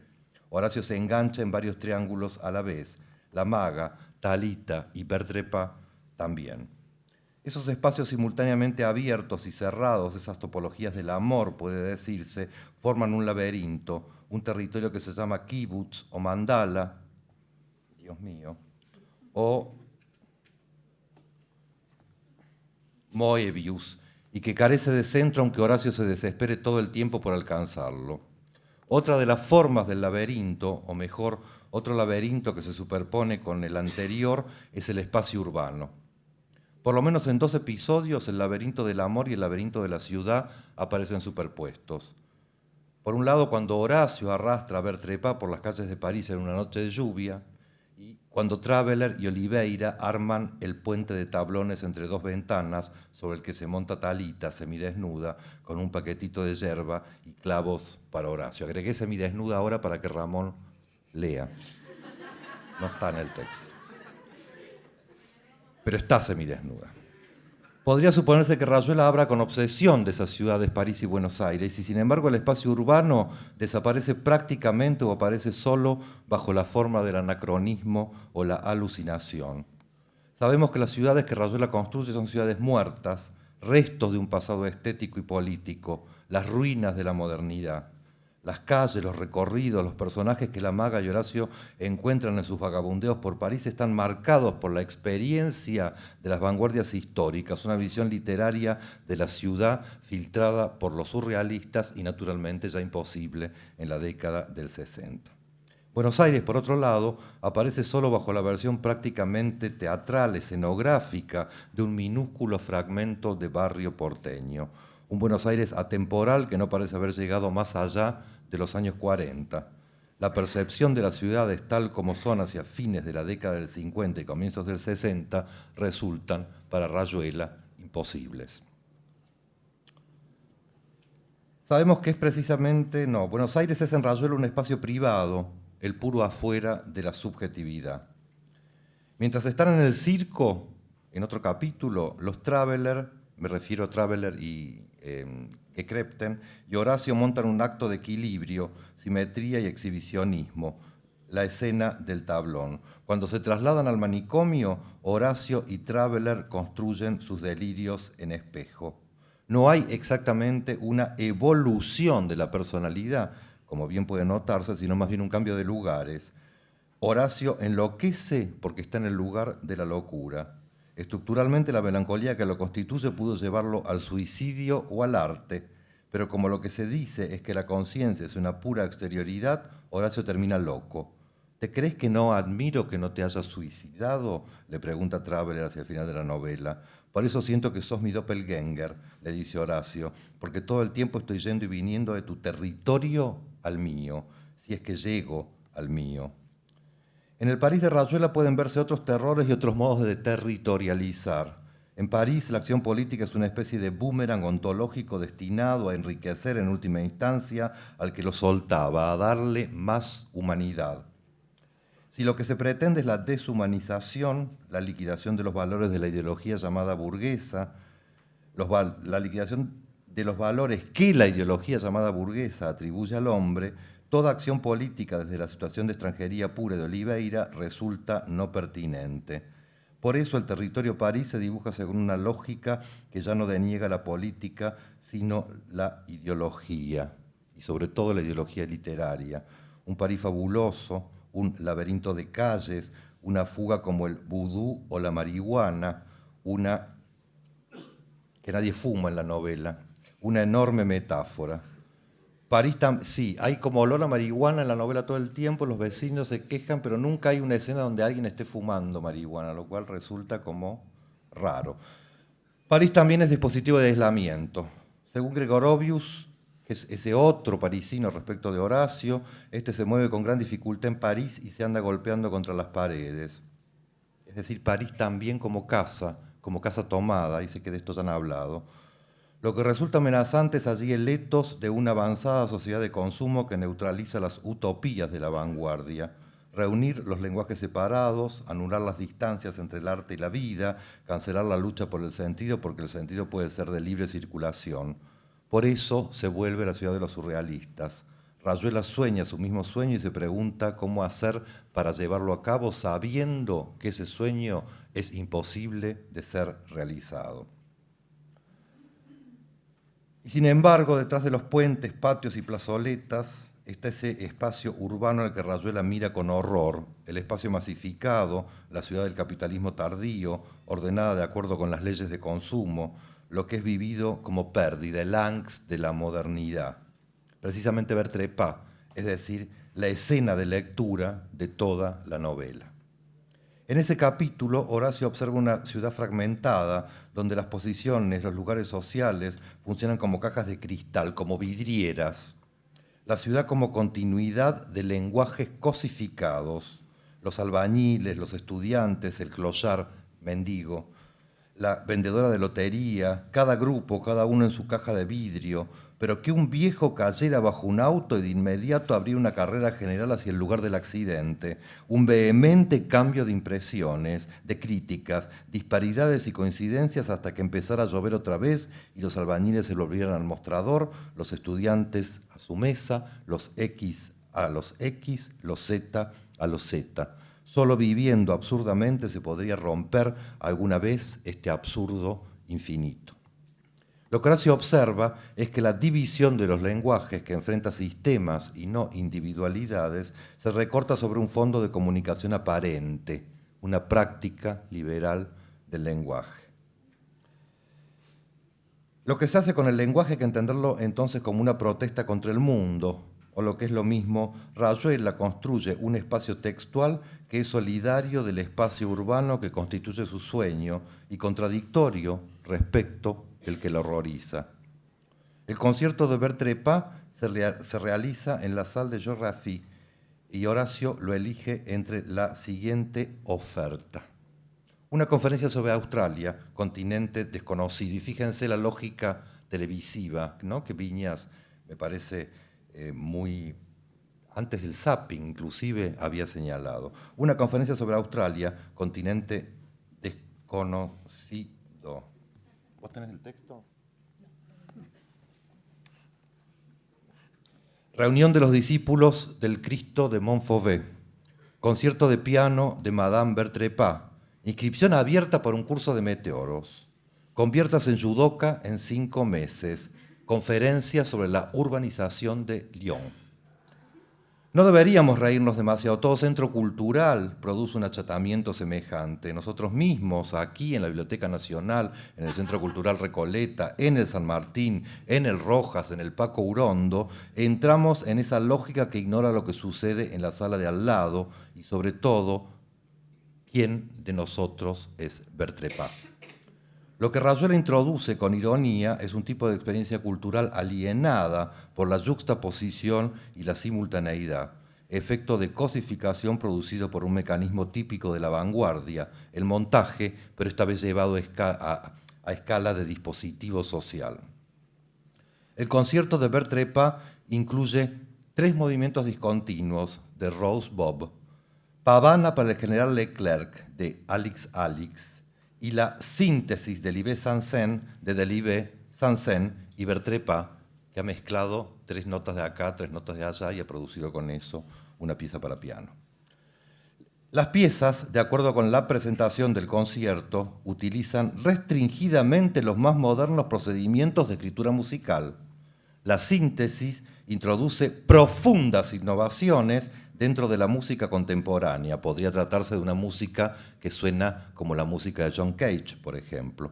Horacio se engancha en varios triángulos a la vez, la maga, Talita y Bertrepa también. Esos espacios simultáneamente abiertos y cerrados, esas topologías del amor, puede decirse, forman un laberinto, un territorio que se llama kibutz o mandala, Dios mío, o Moebius, y que carece de centro aunque Horacio se desespere todo el tiempo por alcanzarlo. Otra de las formas del laberinto, o mejor, otro laberinto que se superpone con el anterior, es el espacio urbano. Por lo menos en 2 episodios, el laberinto del amor y el laberinto de la ciudad aparecen superpuestos. Por un lado, cuando Horacio arrastra a Bertrepa por las calles de París en una noche de lluvia, y cuando Traveler y Oliveira arman el puente de tablones entre 2 ventanas sobre el que se monta Talita, semidesnuda, con un paquetito de yerba y clavos para Horacio. Agregué semidesnuda ahora para que Ramón lea. No está en el texto. Pero está semidesnuda. Podría suponerse que Rayuela habla con obsesión de esas ciudades, París y Buenos Aires, y sin embargo el espacio urbano desaparece prácticamente o aparece solo bajo la forma del anacronismo o la alucinación. Sabemos que las ciudades que Rayuela construye son ciudades muertas, restos de un pasado estético y político, las ruinas de la modernidad. Las calles, los recorridos, los personajes que la maga y Horacio encuentran en sus vagabundeos por París están marcados por la experiencia de las vanguardias históricas, una visión literaria de la ciudad filtrada por los surrealistas y naturalmente ya imposible en la década del 60. Buenos Aires, por otro lado, aparece solo bajo la versión prácticamente teatral, escenográfica, de un minúsculo fragmento de barrio porteño. Un Buenos Aires atemporal que no parece haber llegado más allá de los años 40. La percepción de las ciudades tal como son hacia fines de la década del 50 y comienzos del 60 resultan para Rayuela imposibles. Sabemos que es precisamente, Buenos Aires es en Rayuela un espacio privado, el puro afuera de la subjetividad. Mientras están en el circo, en otro capítulo, los Traveler, me refiero a Traveler y Gekrepten, y Horacio montan un acto de equilibrio, simetría y exhibicionismo, la escena del tablón. Cuando se trasladan al manicomio, Horacio y Traveler construyen sus delirios en espejo. No hay exactamente una evolución de la personalidad, como bien puede notarse, sino más bien un cambio de lugares. Horacio enloquece porque está en el lugar de la locura. Estructuralmente la melancolía que lo constituye pudo llevarlo al suicidio o al arte, pero como lo que se dice es que la conciencia es una pura exterioridad, Horacio termina loco. ¿Te crees que no admiro que no te hayas suicidado?, le pregunta Traveler hacia el final de la novela. Por eso siento que sos mi doppelgänger, le dice Horacio, porque todo el tiempo estoy yendo y viniendo de tu territorio al mío, si es que llego al mío. En el París de Rayuela pueden verse otros terrores y otros modos de territorializar. En París, la acción política es una especie de boomerang ontológico destinado a enriquecer en última instancia al que lo soltaba, a darle más humanidad. Si lo que se pretende es la deshumanización, la liquidación de los valores de la ideología llamada burguesa, la liquidación de los valores que la ideología llamada burguesa atribuye al hombre, toda acción política desde la situación de extranjería pura de Oliveira resulta no pertinente. Por eso el territorio París se dibuja según una lógica que ya no deniega la política, sino la ideología, y sobre todo la ideología literaria. Un París fabuloso, un laberinto de calles, una fuga como el vudú o la marihuana, una que nadie fuma en la novela, una enorme metáfora. París, sí, hay como olor a marihuana en la novela todo el tiempo, los vecinos se quejan, pero nunca hay una escena donde alguien esté fumando marihuana, lo cual resulta como raro. París también es dispositivo de aislamiento. Según Gregorovius, que es ese otro parisino respecto de Horacio, este se mueve con gran dificultad en París y se anda golpeando contra las paredes. Es decir, París también como casa tomada, dice que de esto ya han hablado. Lo que resulta amenazante es allí el etos de una avanzada sociedad de consumo que neutraliza las utopías de la vanguardia. Reunir los lenguajes separados, anular las distancias entre el arte y la vida, cancelar la lucha por el sentido, porque el sentido puede ser de libre circulación. Por eso se vuelve la ciudad de los surrealistas. Rayuela sueña su mismo sueño y se pregunta cómo hacer para llevarlo a cabo sabiendo que ese sueño es imposible de ser realizado. Y sin embargo, detrás de los puentes, patios y plazoletas está ese espacio urbano al que Rayuela mira con horror, el espacio masificado, la ciudad del capitalismo tardío, ordenada de acuerdo con las leyes de consumo, lo que es vivido como pérdida, el angst de la modernidad. Precisamente Bertrepá, es decir, la escena de lectura de toda la novela. En ese capítulo, Horacio observa una ciudad fragmentada, donde las posiciones, los lugares sociales, funcionan como cajas de cristal, como vidrieras. La ciudad como continuidad de lenguajes cosificados, los albañiles, los estudiantes, el clochard, mendigo, la vendedora de lotería, cada grupo, cada uno en su caja de vidrio, pero que un viejo cayera bajo un auto y de inmediato abría una carrera general hacia el lugar del accidente, un vehemente cambio de impresiones, de críticas, disparidades y coincidencias hasta que empezara a llover otra vez y los albañiles se volvieran al mostrador, los estudiantes a su mesa, los X a los X, los Z a los Z. Solo viviendo absurdamente se podría romper alguna vez este absurdo infinito. Lo que Horacio observa es que la división de los lenguajes que enfrenta sistemas y no individualidades se recorta sobre un fondo de comunicación aparente, una práctica liberal del lenguaje. Lo que se hace con el lenguaje hay que entenderlo entonces como una protesta contra el mundo, o lo que es lo mismo, Rayuela construye un espacio textual que es solidario del espacio urbano que constituye su sueño y contradictorio respecto del que lo horroriza. El concierto de Bertrepá se realiza en la Salle de Géographie y Horacio lo elige entre la siguiente oferta. Una conferencia sobre Australia, continente desconocido. Y fíjense la lógica televisiva, ¿no? Que Viñas me parece muy antes del zapping inclusive, había señalado. Una conferencia sobre Australia, continente desconocido. ¿Vos tenés el texto? Reunión de los discípulos del Cristo de Montfauvet. Concierto de piano de Madame Bertrepá. Inscripción abierta para un curso de meteoros. Conviértase en judoka en 5 meses. Conferencia sobre la urbanización de Lyon. No deberíamos reírnos demasiado. Todo centro cultural produce un achatamiento semejante. Nosotros mismos, aquí en la Biblioteca Nacional, en el Centro Cultural Recoleta, en el San Martín, en el Rojas, en el Paco Urondo, entramos en esa lógica que ignora lo que sucede en la sala de al lado y, sobre todo, quién de nosotros es Bertrepá. Lo que Rayuela introduce con ironía es un tipo de experiencia cultural alienada por la yuxtaposición y la simultaneidad, efecto de cosificación producido por un mecanismo típico de la vanguardia, el montaje, pero esta vez llevado a escala de dispositivo social. El concierto de Bertrepá incluye 3 movimientos discontinuos de Rose Bob, Pavana para el general Leclerc de Alix Alix, y la síntesis de Libé Sansen, de Delibé, Sansen y Bertrepá, que ha mezclado 3 notas de acá, 3 notas de allá y ha producido con eso una pieza para piano. Las piezas, de acuerdo con la presentación del concierto, utilizan restringidamente los más modernos procedimientos de escritura musical. La síntesis introduce profundas innovaciones dentro de la música contemporánea. Podría tratarse de una música que suena como la música de John Cage, por ejemplo.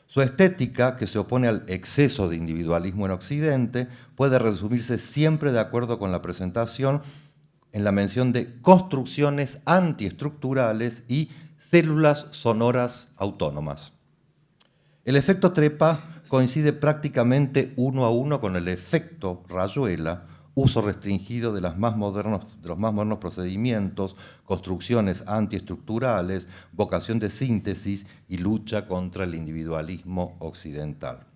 Su estética, que se opone al exceso de individualismo en Occidente, puede resumirse siempre, de acuerdo con la presentación, en la mención de construcciones antiestructurales y células sonoras autónomas. El efecto Trepa coincide prácticamente 1 a 1 con el efecto Rayuela, uso restringido de los más modernos procedimientos, construcciones antiestructurales, vocación de síntesis y lucha contra el individualismo occidental.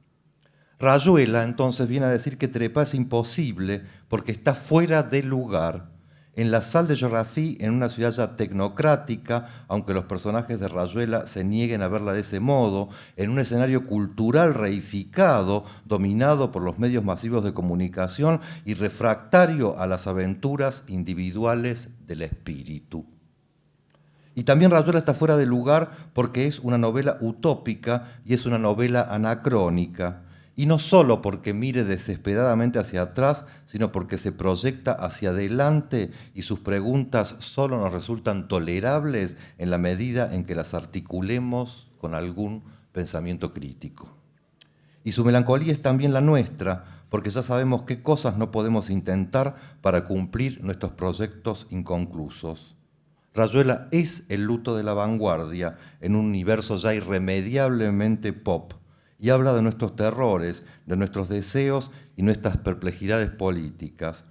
Rayuela entonces viene a decir que Trepa es imposible porque está fuera de lugar en la Salle de Geographie, en una ciudad ya tecnocrática, aunque los personajes de Rayuela se nieguen a verla de ese modo, en un escenario cultural reificado, dominado por los medios masivos de comunicación y refractario a las aventuras individuales del espíritu. Y también Rayuela está fuera de lugar porque es una novela utópica y es una novela anacrónica. Y no solo porque mire desesperadamente hacia atrás, sino porque se proyecta hacia adelante y sus preguntas solo nos resultan tolerables en la medida en que las articulemos con algún pensamiento crítico. Y su melancolía es también la nuestra, porque ya sabemos qué cosas no podemos intentar para cumplir nuestros proyectos inconclusos. Rayuela es el luto de la vanguardia en un universo ya irremediablemente pop, y habla de nuestros terrores, de nuestros deseos y nuestras perplejidades políticas.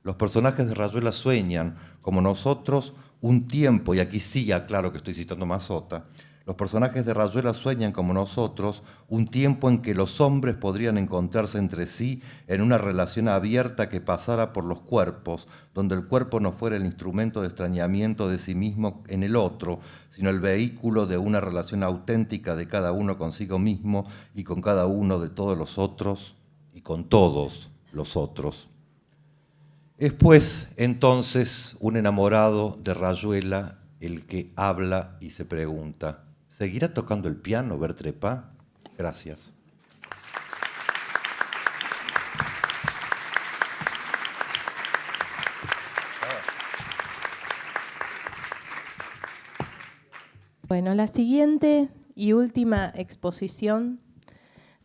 Los personajes de Rayuela sueñan, como nosotros, un tiempo, y aquí sí aclaro que estoy citando Mazzotta, los personajes de Rayuela sueñan, como nosotros, un tiempo en que los hombres podrían encontrarse entre sí en una relación abierta que pasara por los cuerpos, donde el cuerpo no fuera el instrumento de extrañamiento de sí mismo en el otro, sino el vehículo de una relación auténtica de cada uno consigo mismo y con cada uno de todos los otros y con todos los otros. Es pues entonces un enamorado de Rayuela el que habla y se pregunta: ¿seguirá tocando el piano Bertrepá? Gracias. Bueno, la siguiente y última exposición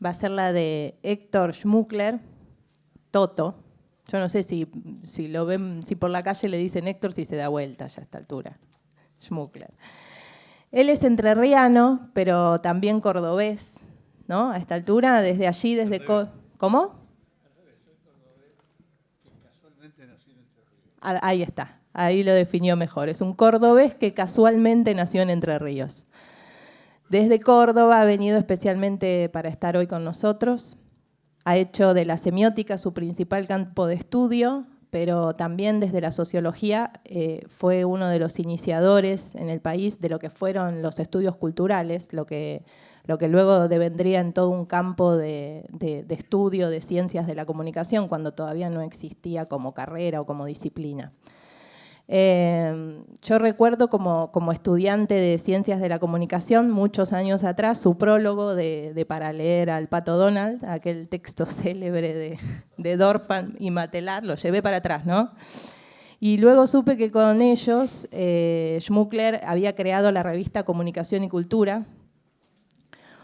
va a ser la de Héctor Schmuckler, Toto. Yo no sé si lo ven, si por la calle le dicen Héctor, si se da vuelta ya a esta altura. Schmuckler. Él es entrerriano, pero también cordobés, ¿no? A esta altura, desde allí, desde... ¿Cómo? Ahí está, ahí lo definió mejor. Es un cordobés que casualmente nació en Entre Ríos. Desde Córdoba ha venido especialmente para estar hoy con nosotros. Ha hecho de la semiótica su principal campo de estudio, pero también desde la sociología fue uno de los iniciadores en el país de lo que fueron los estudios culturales, lo que luego devendría en todo un campo de estudio de ciencias de la comunicación, cuando todavía no existía como carrera o como disciplina. Yo recuerdo como estudiante de Ciencias de la Comunicación, muchos años atrás, su prólogo para leer al Pato Donald, aquel texto célebre de Dorfman y Matelar, lo llevé para atrás, ¿no? Y luego supe que con ellos Schmuckler había creado la revista Comunicación y Cultura.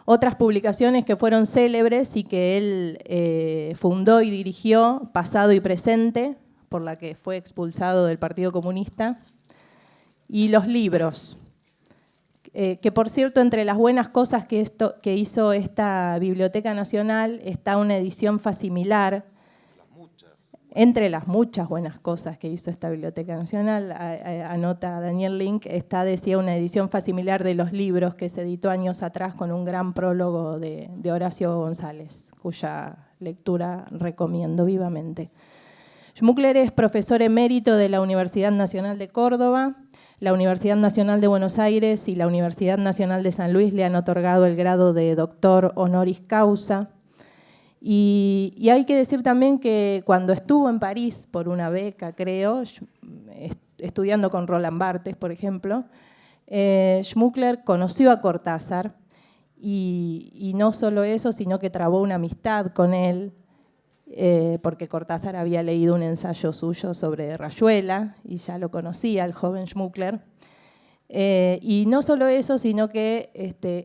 Otras publicaciones que fueron célebres y que él fundó y dirigió, Pasado y Presente, por la que fue expulsado del Partido Comunista, y los libros, que por cierto, entre las buenas cosas que hizo esta Biblioteca Nacional está una edición facsimilar. Entre las muchas buenas cosas que hizo esta Biblioteca Nacional, anota Daniel Link, decía, una edición facsimilar de los libros que se editó años atrás con un gran prólogo de Horacio González, cuya lectura recomiendo vivamente. Schmuckler es profesor emérito de la Universidad Nacional de Córdoba, la Universidad Nacional de Buenos Aires y la Universidad Nacional de San Luis le han otorgado el grado de doctor honoris causa. Y hay que decir también que cuando estuvo en París por una beca, creo, estudiando con Roland Barthes, por ejemplo, Schmuckler conoció a Cortázar y no solo eso, sino que trabó una amistad con él, porque Cortázar había leído un ensayo suyo sobre Rayuela y ya lo conocía, el joven Schmuckler. Y no solo eso, sino que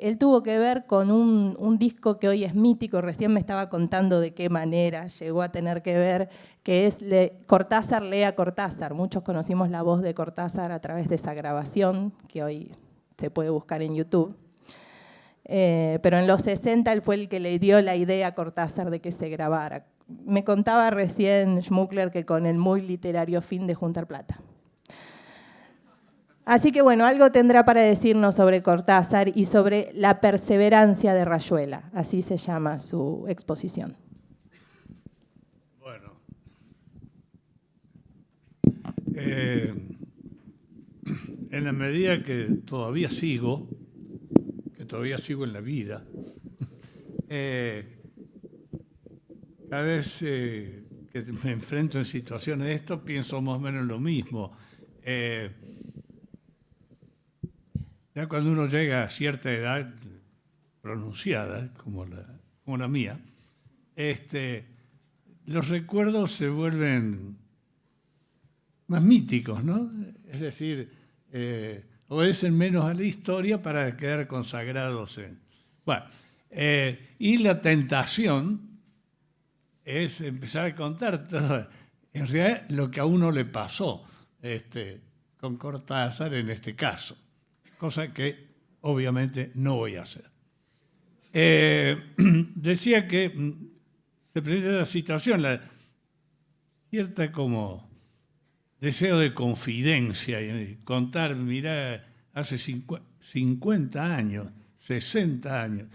él tuvo que ver con un disco que hoy es mítico, recién me estaba contando de qué manera llegó a tener que ver, que es Cortázar lee a Cortázar. Muchos conocimos la voz de Cortázar a través de esa grabación, que hoy se puede buscar en YouTube. Pero en los 60 él fue el que le dio la idea a Cortázar de que se grabara. Me contaba recién Schmuckler que con el muy literario fin de juntar plata. Así que bueno, algo tendrá para decirnos sobre Cortázar y sobre la perseverancia de Rayuela, así se llama su exposición. Bueno, en la medida que todavía sigo en la vida, cada vez que me enfrento en situaciones de esto, pienso más o menos lo mismo. Ya cuando uno llega a cierta edad pronunciada, como la mía, los recuerdos se vuelven más míticos, ¿no? Es decir, obedecen menos a la historia para quedar consagrados en... Bueno, y la tentación es empezar a contar todo, en realidad lo que a uno le pasó con Cortázar en este caso, cosa que obviamente no voy a hacer. Decía que se presenta la situación, cierta como deseo de confidencia y contar, mirá, hace 50 años, 60 años,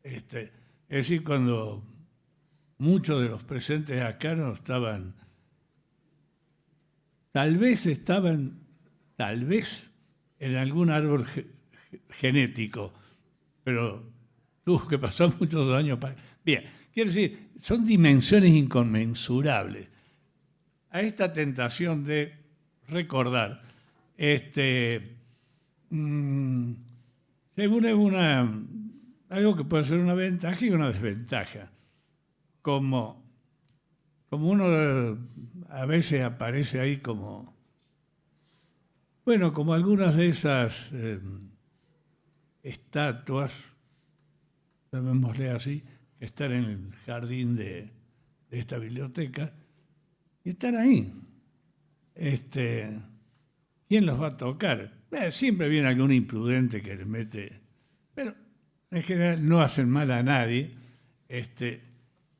es decir, cuando muchos de los presentes acá no estaban, tal vez en algún árbol genético, pero tuvo que pasar muchos años para... Bien, quiero decir, son dimensiones inconmensurables. A esta tentación de recordar, se une algo que puede ser una ventaja y una desventaja. Como uno a veces aparece ahí como algunas de esas estatuas, llamémosle así, que están en el jardín de esta biblioteca, y están ahí. ¿Quién los va a tocar? Siempre viene algún imprudente que les mete, pero en general no hacen mal a nadie,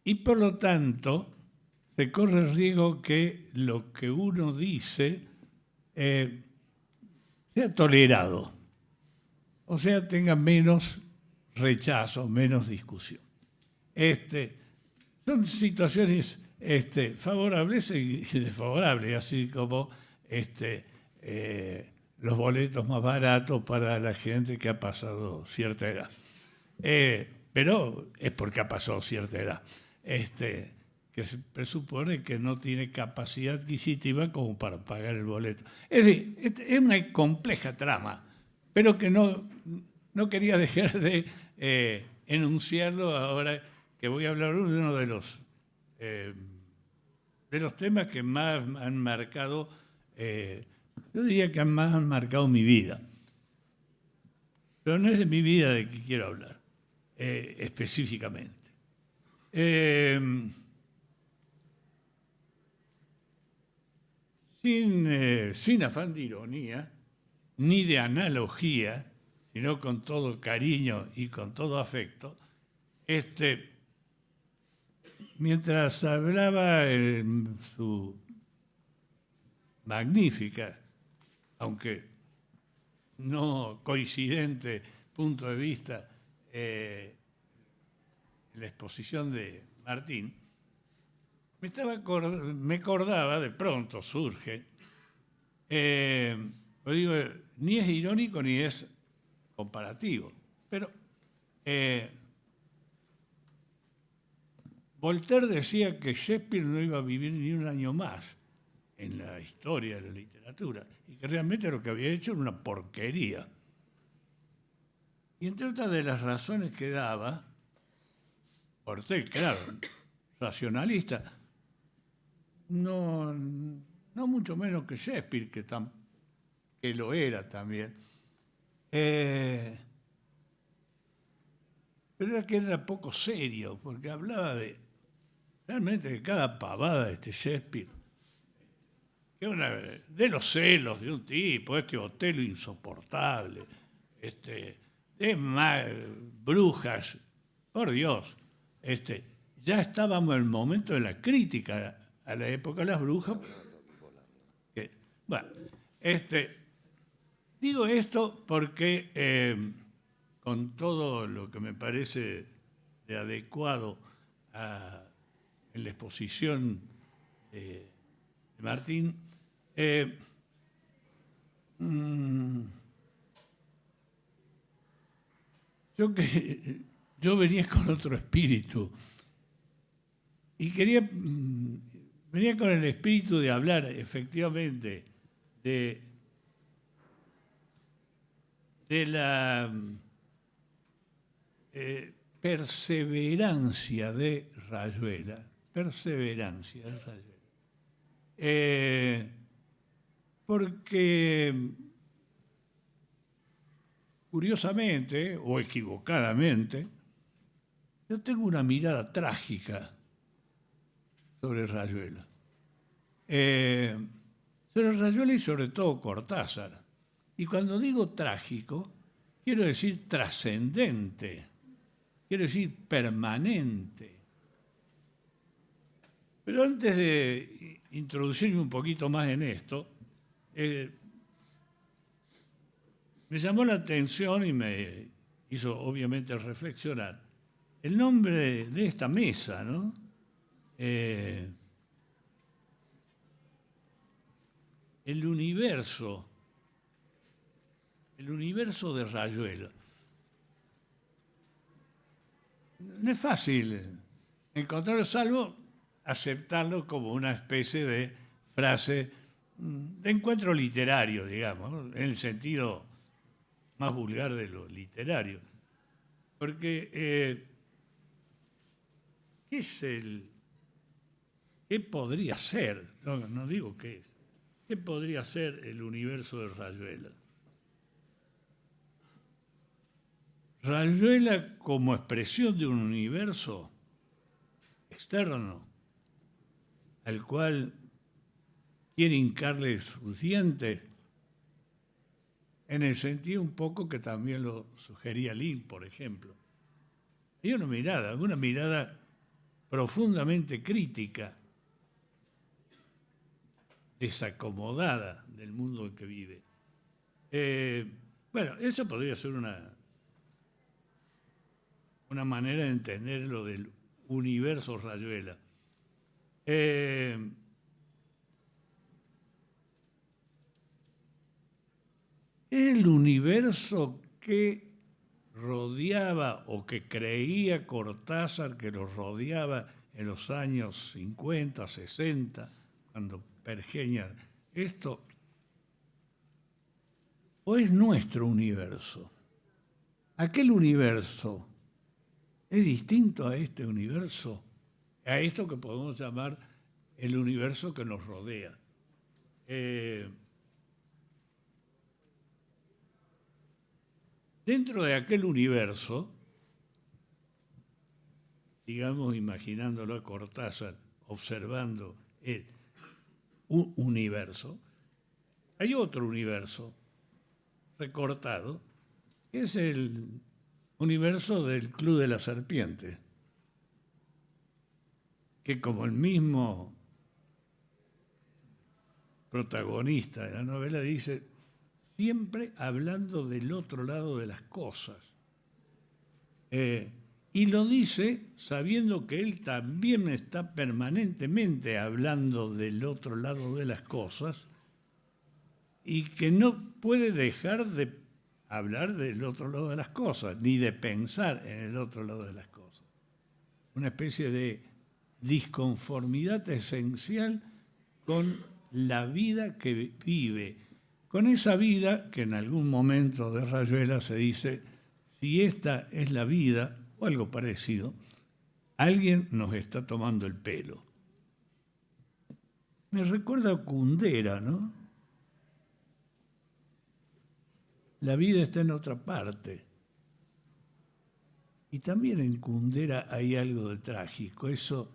y por lo tanto se corre el riesgo que lo que uno dice sea tolerado, o sea, tenga menos rechazo, menos discusión. Son situaciones favorables y desfavorables, así como los boletos más baratos para la gente que ha pasado cierta edad. Pero es porque ha pasado cierta edad. Que se presupone que no tiene capacidad adquisitiva como para pagar el boleto. Es decir, es una compleja trama, pero que no quería dejar de enunciarlo ahora que voy a hablar de uno de los temas que más han marcado, yo diría que más han marcado mi vida. Pero no es de mi vida de que quiero hablar, específicamente. Sin afán de ironía, ni de analogía, sino con todo cariño y con todo afecto, mientras hablaba en su magnífica, aunque no coincidente punto de vista, en la exposición de Martín, me acordaba, de pronto surge, digo, ni es irónico ni es comparativo, pero Voltaire decía que Shakespeare no iba a vivir ni un año más en la historia de la literatura y que realmente lo que había hecho era una porquería. Y entre otras de las razones que daba, Voltaire, claro, racionalista, no mucho menos que Shakespeare, que lo era también. Pero era que era poco serio, porque hablaba realmente de cada pavada de Shakespeare, de los celos de un tipo, Otelo insoportable, de brujas, por Dios. Ya estábamos en el momento de la crítica a la época de las brujas. Bueno, digo esto porque con todo lo que me parece de adecuado en la exposición de Martín, yo venía con otro espíritu y venía con el espíritu de hablar efectivamente de la perseverancia de Rayuela. Porque curiosamente o equivocadamente, yo tengo una mirada trágica sobre Rayuela. Sobre Rayuela y sobre todo Cortázar. Y cuando digo trágico, quiero decir trascendente, quiero decir permanente. Pero antes de introducirme un poquito más en esto, me llamó la atención y me hizo obviamente reflexionar el nombre de esta mesa, ¿no? El universo de Rayuela. No es fácil encontrarlo, salvo aceptarlo como una especie de frase de encuentro literario, digamos, ¿no? En el sentido más vulgar de lo literario. Porque, ¿qué podría ser? No digo qué es. ¿Qué podría ser el universo de Rayuela? Rayuela como expresión de un universo externo al cual quiere hincarle sus dientes, en el sentido un poco que también lo sugería Lin, por ejemplo. Hay una mirada profundamente crítica, desacomodada del mundo en que vive. Bueno, eso podría ser una manera de entender lo del universo Rayuela. El universo que rodeaba o que creía Cortázar que los rodeaba en los años 50, 60, cuando pergeña esto, o es nuestro universo. Aquel universo es distinto a este universo, a esto que podemos llamar el universo que nos rodea. Dentro de aquel universo, digamos, imaginándolo a Cortázar, observando un universo, hay otro universo recortado, que es el universo del Club de la Serpiente, que como el mismo protagonista de la novela dice, siempre hablando del otro lado de las cosas. Y lo dice sabiendo que él también está permanentemente hablando del otro lado de las cosas y que no puede dejar de hablar del otro lado de las cosas, ni de pensar en el otro lado de las cosas. Una especie de disconformidad esencial con la vida que vive, con esa vida que en algún momento de Rayuela se dice, si esta es la vida, o algo parecido, alguien nos está tomando el pelo. Me recuerda a Kundera, ¿no? La vida está en otra parte. Y también en Kundera hay algo de trágico. Eso,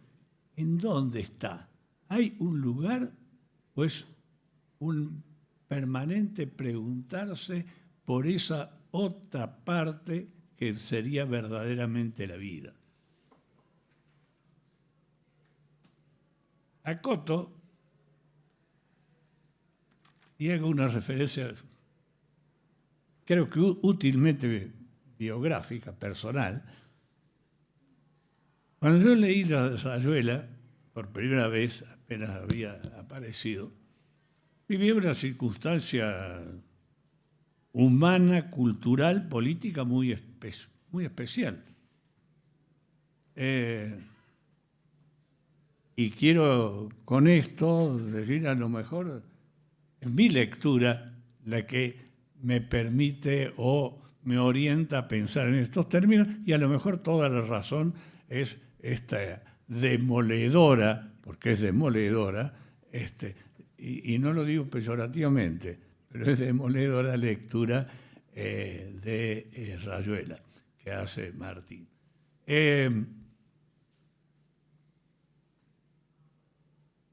¿en dónde está? ¿Hay un lugar o es un permanente preguntarse por esa otra parte que sería verdaderamente la vida? Acoto, y hago una referencia, creo que útilmente biográfica, personal. Cuando yo leí la Rayuela, por primera vez, apenas había aparecido, viví una circunstancia humana, cultural, política muy especial. Y quiero con esto decir, a lo mejor es mi lectura la que me permite o me orienta a pensar en estos términos, y a lo mejor toda la razón es esta demoledora, porque es demoledora, y no lo digo peyorativamente, pero es demoledora lectura de Rayuela, que hace Martín.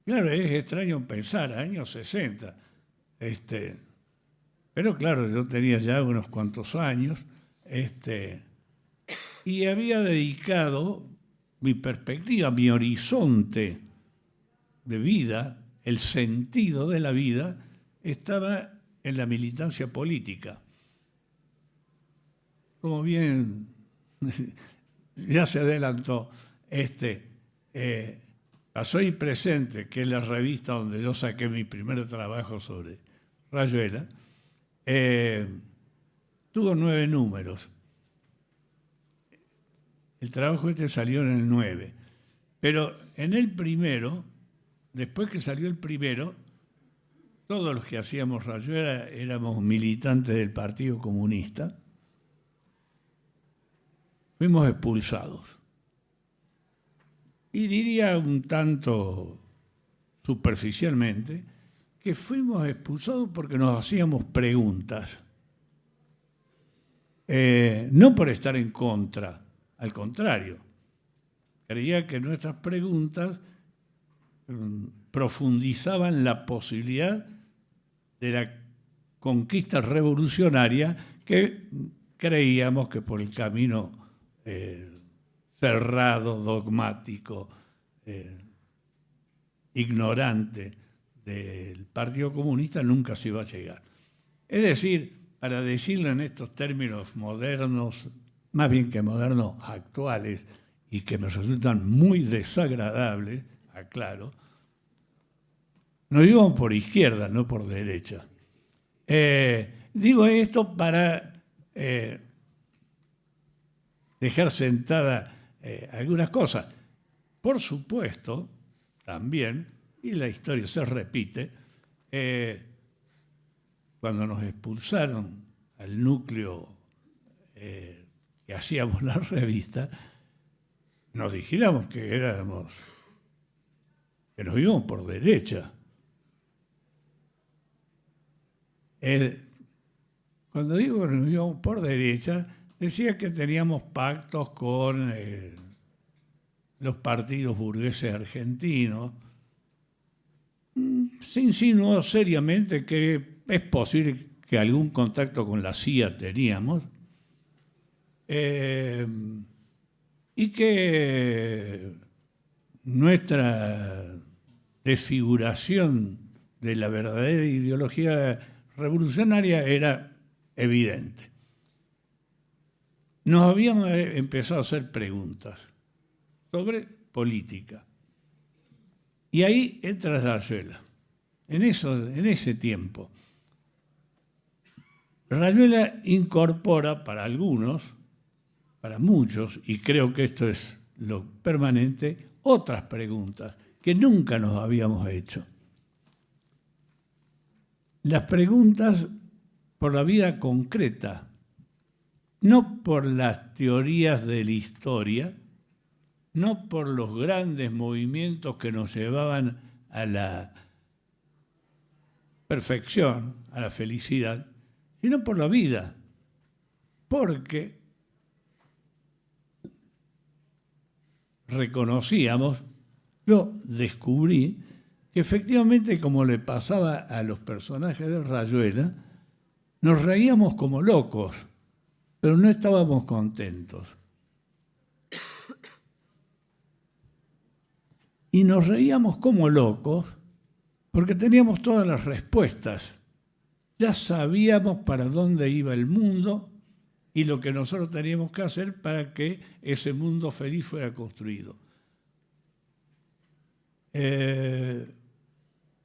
Claro, es extraño pensar, años 60, pero claro, yo tenía ya unos cuantos años, y había dedicado mi perspectiva, mi horizonte de vida, el sentido de la vida, estaba en la militancia política. Como bien ya se adelantó, Pasó y Presente, que es la revista donde yo saqué mi primer trabajo sobre Rayuela, tuvo 9 números. El trabajo salió en el 9. Pero en el primero, después que salió el primero, todos los que hacíamos Rayuela éramos militantes del Partido Comunista. Fuimos expulsados. Y diría un tanto superficialmente que fuimos expulsados porque nos hacíamos preguntas. No por estar en contra, al contrario. Creía que nuestras preguntas profundizaban la posibilidad de la conquista revolucionaria que creíamos que por el camino cerrado, dogmático, ignorante del Partido Comunista nunca se iba a llegar. Es decir, para decirlo en estos términos modernos, más bien que modernos, actuales, y que me resultan muy desagradables, aclaro, nos íbamos por izquierda, no por derecha. Digo esto para dejar sentada algunas cosas. Por supuesto, también, y la historia se repite, cuando nos expulsaron al núcleo que hacíamos la revista, nos dijéramos que nos íbamos por derecha. Cuando digo que nos íbamos por derecha, decía que teníamos pactos con los partidos burgueses argentinos. Se insinuó seriamente que es posible que algún contacto con la CIA teníamos y que nuestra desfiguración de la verdadera ideología revolucionaria era evidente. Nos habíamos empezado a hacer preguntas sobre política. Y ahí entra Rayuela. En ese tiempo, Rayuela incorpora para algunos, para muchos, y creo que esto es lo permanente, otras preguntas que nunca nos habíamos hecho. Las preguntas por la vida concreta, no por las teorías de la historia, no por los grandes movimientos que nos llevaban a la perfección, a la felicidad, sino por la vida. Porque reconocíamos, yo descubrí que efectivamente, como le pasaba a los personajes de Rayuela, nos reíamos como locos, pero no estábamos contentos. Y nos reíamos como locos porque teníamos todas las respuestas. Ya sabíamos para dónde iba el mundo y lo que nosotros teníamos que hacer para que ese mundo feliz fuera construido.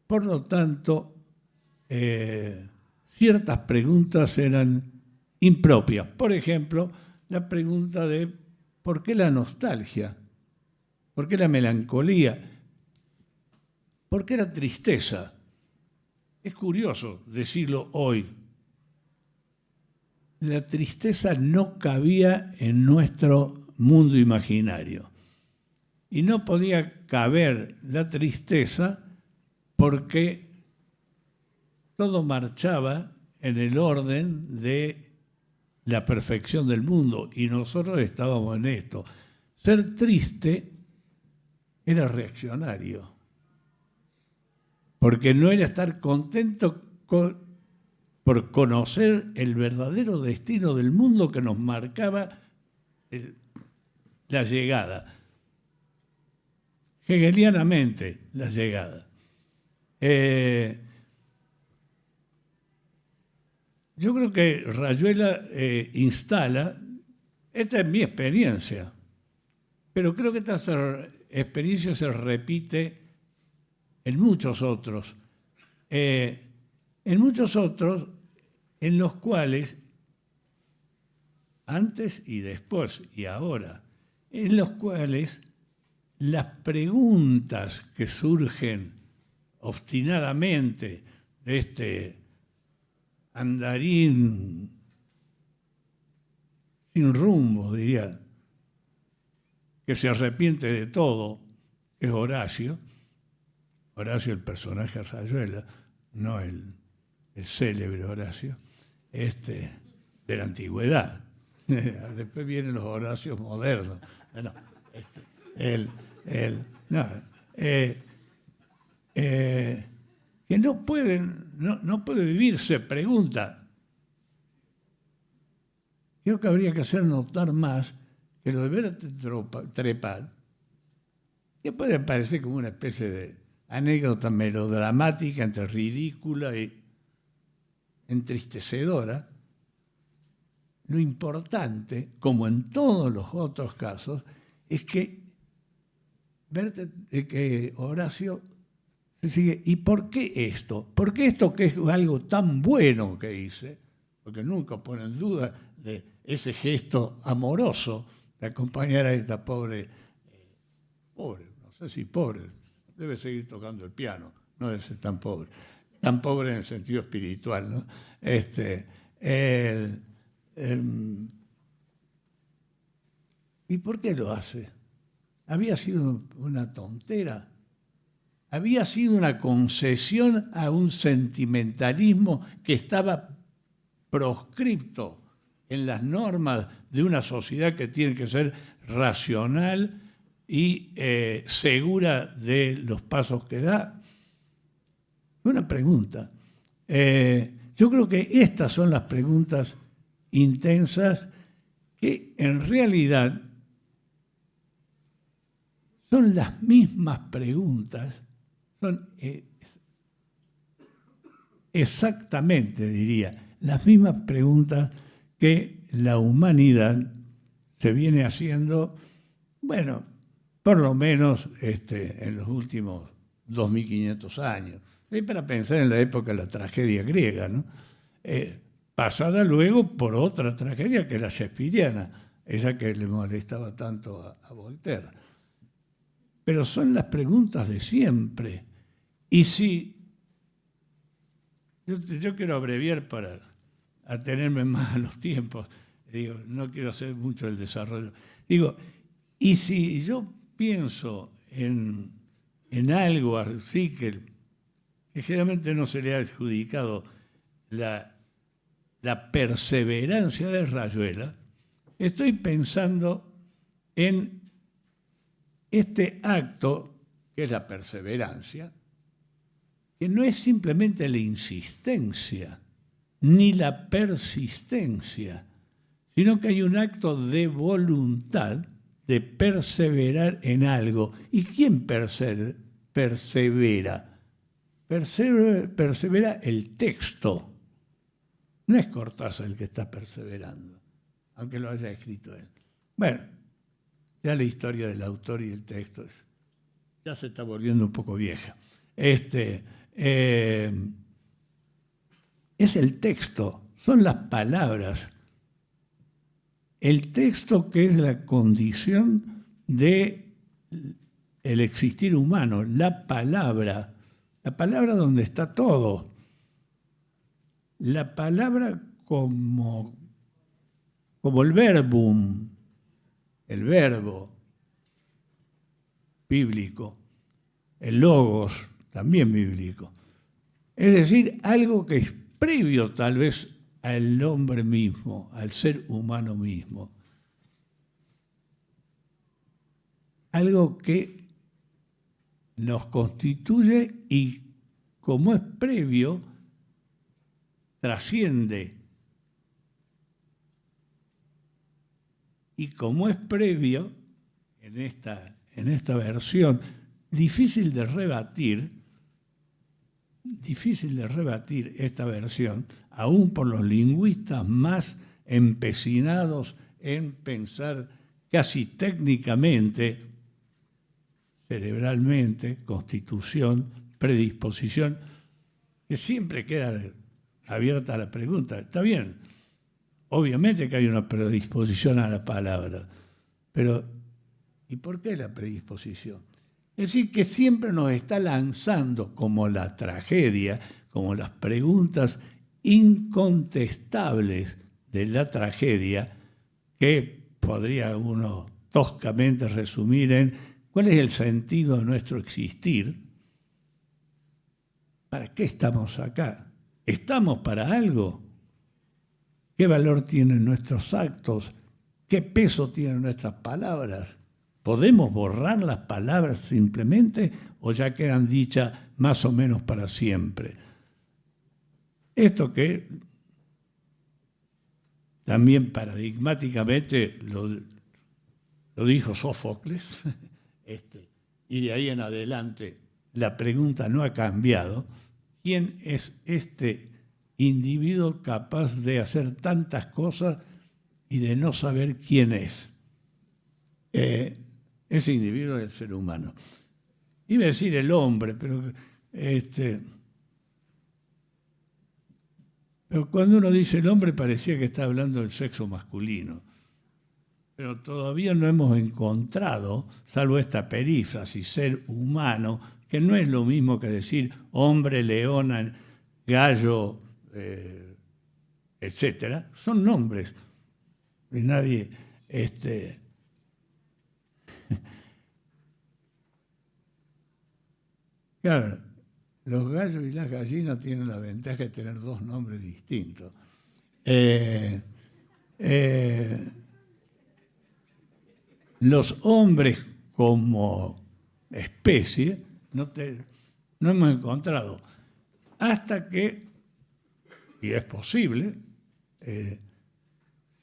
Por lo tanto, ciertas preguntas eran impropias. Por ejemplo, la pregunta de ¿por qué la nostalgia? ¿Por qué la melancolía? ¿Por qué la tristeza? Es curioso decirlo hoy. La tristeza no cabía en nuestro mundo imaginario. Y no podía caber la tristeza porque todo marchaba en el orden de la perfección del mundo y nosotros estábamos en esto. Ser triste era reaccionario, porque no era estar contento por conocer el verdadero destino del mundo que nos marcaba la llegada, hegelianamente la llegada. Yo creo que Rayuela instala, esta es mi experiencia, pero creo que esta experiencia se repite en muchos otros. En muchos otros en los cuales, antes y después y ahora, en los cuales las preguntas que surgen obstinadamente de este andarín sin rumbo, diría, que se arrepiente de todo, es Horacio, el personaje de Rayuela, no el célebre Horacio, de la antigüedad. Después vienen los Horacios modernos. No, que no puede vivir, se pregunta. Creo que habría que hacer notar más que lo de ver a Trepat, que puede parecer como una especie de anécdota melodramática, entre ridícula y entristecedora. Lo importante, como en todos los otros casos, es que ver que Horacio se sigue. ¿Y por qué esto? ¿Por qué esto que es algo tan bueno que hice? Porque nunca pone en duda de ese gesto amoroso de acompañar a esta pobre, no sé si pobre, debe seguir tocando el piano, no debe ser tan pobre en el sentido espiritual, ¿no? ¿Y por qué lo hace? ¿Había sido una tontera? ¿Había sido una concesión a un sentimentalismo que estaba proscripto en las normas de una sociedad que tiene que ser racional y segura de los pasos que da? Una pregunta. Yo creo que estas son las preguntas intensas que en realidad son las mismas preguntas, son exactamente, diría, las mismas preguntas que la humanidad se viene haciendo, bueno, por lo menos en los últimos 2500 años. Y para pensar en la época de la tragedia griega, ¿no? Pasada luego por otra tragedia que la shakespeariana, esa que le molestaba tanto a Voltaire. Pero son las preguntas de siempre. Y si, yo quiero abreviar para atenerme más a los tiempos, digo, no quiero hacer mucho el desarrollo. Digo, y si yo pienso en algo así que generalmente no se le ha adjudicado la perseverancia de Rayuela, estoy pensando en este acto, que es la perseverancia, que no es simplemente la insistencia, ni la persistencia, sino que hay un acto de voluntad de perseverar en algo. ¿Y quién persevera? Persevera el texto. No es Cortázar el que está perseverando, aunque lo haya escrito él. Bueno, ya la historia del autor y el texto ya se está volviendo un poco vieja. Es el texto, son las palabras. El texto que es la condición del existir humano, la palabra donde está todo. La palabra como el verbum, el verbo bíblico, el logos también bíblico. Es decir, algo que es previo tal vez al hombre mismo, al ser humano mismo. Algo que nos constituye y como es previo, trasciende. Y como es previo, en esta versión, difícil de rebatir esta versión, aún por los lingüistas más empecinados en pensar casi técnicamente, cerebralmente, constitución, predisposición, que siempre queda abierta la pregunta. Está bien, obviamente que hay una predisposición a la palabra, pero ¿y por qué la predisposición? Es decir, que siempre nos está lanzando, como la tragedia, como las preguntas incontestables de la tragedia, que podría uno toscamente resumir en ¿cuál es el sentido de nuestro existir? ¿Para qué estamos acá? ¿Estamos para algo? ¿Qué valor tienen nuestros actos? ¿Qué peso tienen nuestras palabras? ¿Podemos borrar las palabras simplemente o ya quedan dichas más o menos para siempre? Esto que también paradigmáticamente lo dijo Sófocles, y de ahí en adelante la pregunta no ha cambiado. ¿Quién es este individuo capaz de hacer tantas cosas y de no saber quién es? ese individuo es el ser humano. Iba a decir el hombre, pero cuando uno dice el hombre parecía que está hablando del sexo masculino. Pero todavía no hemos encontrado, salvo esta perífrasis, ser humano, que no es lo mismo que decir hombre, leona, gallo, etcétera. Son nombres. Y nadie... Claro, los gallos y las gallinas tienen la ventaja de tener dos nombres distintos. Los hombres como especie no hemos encontrado hasta que, y es posible,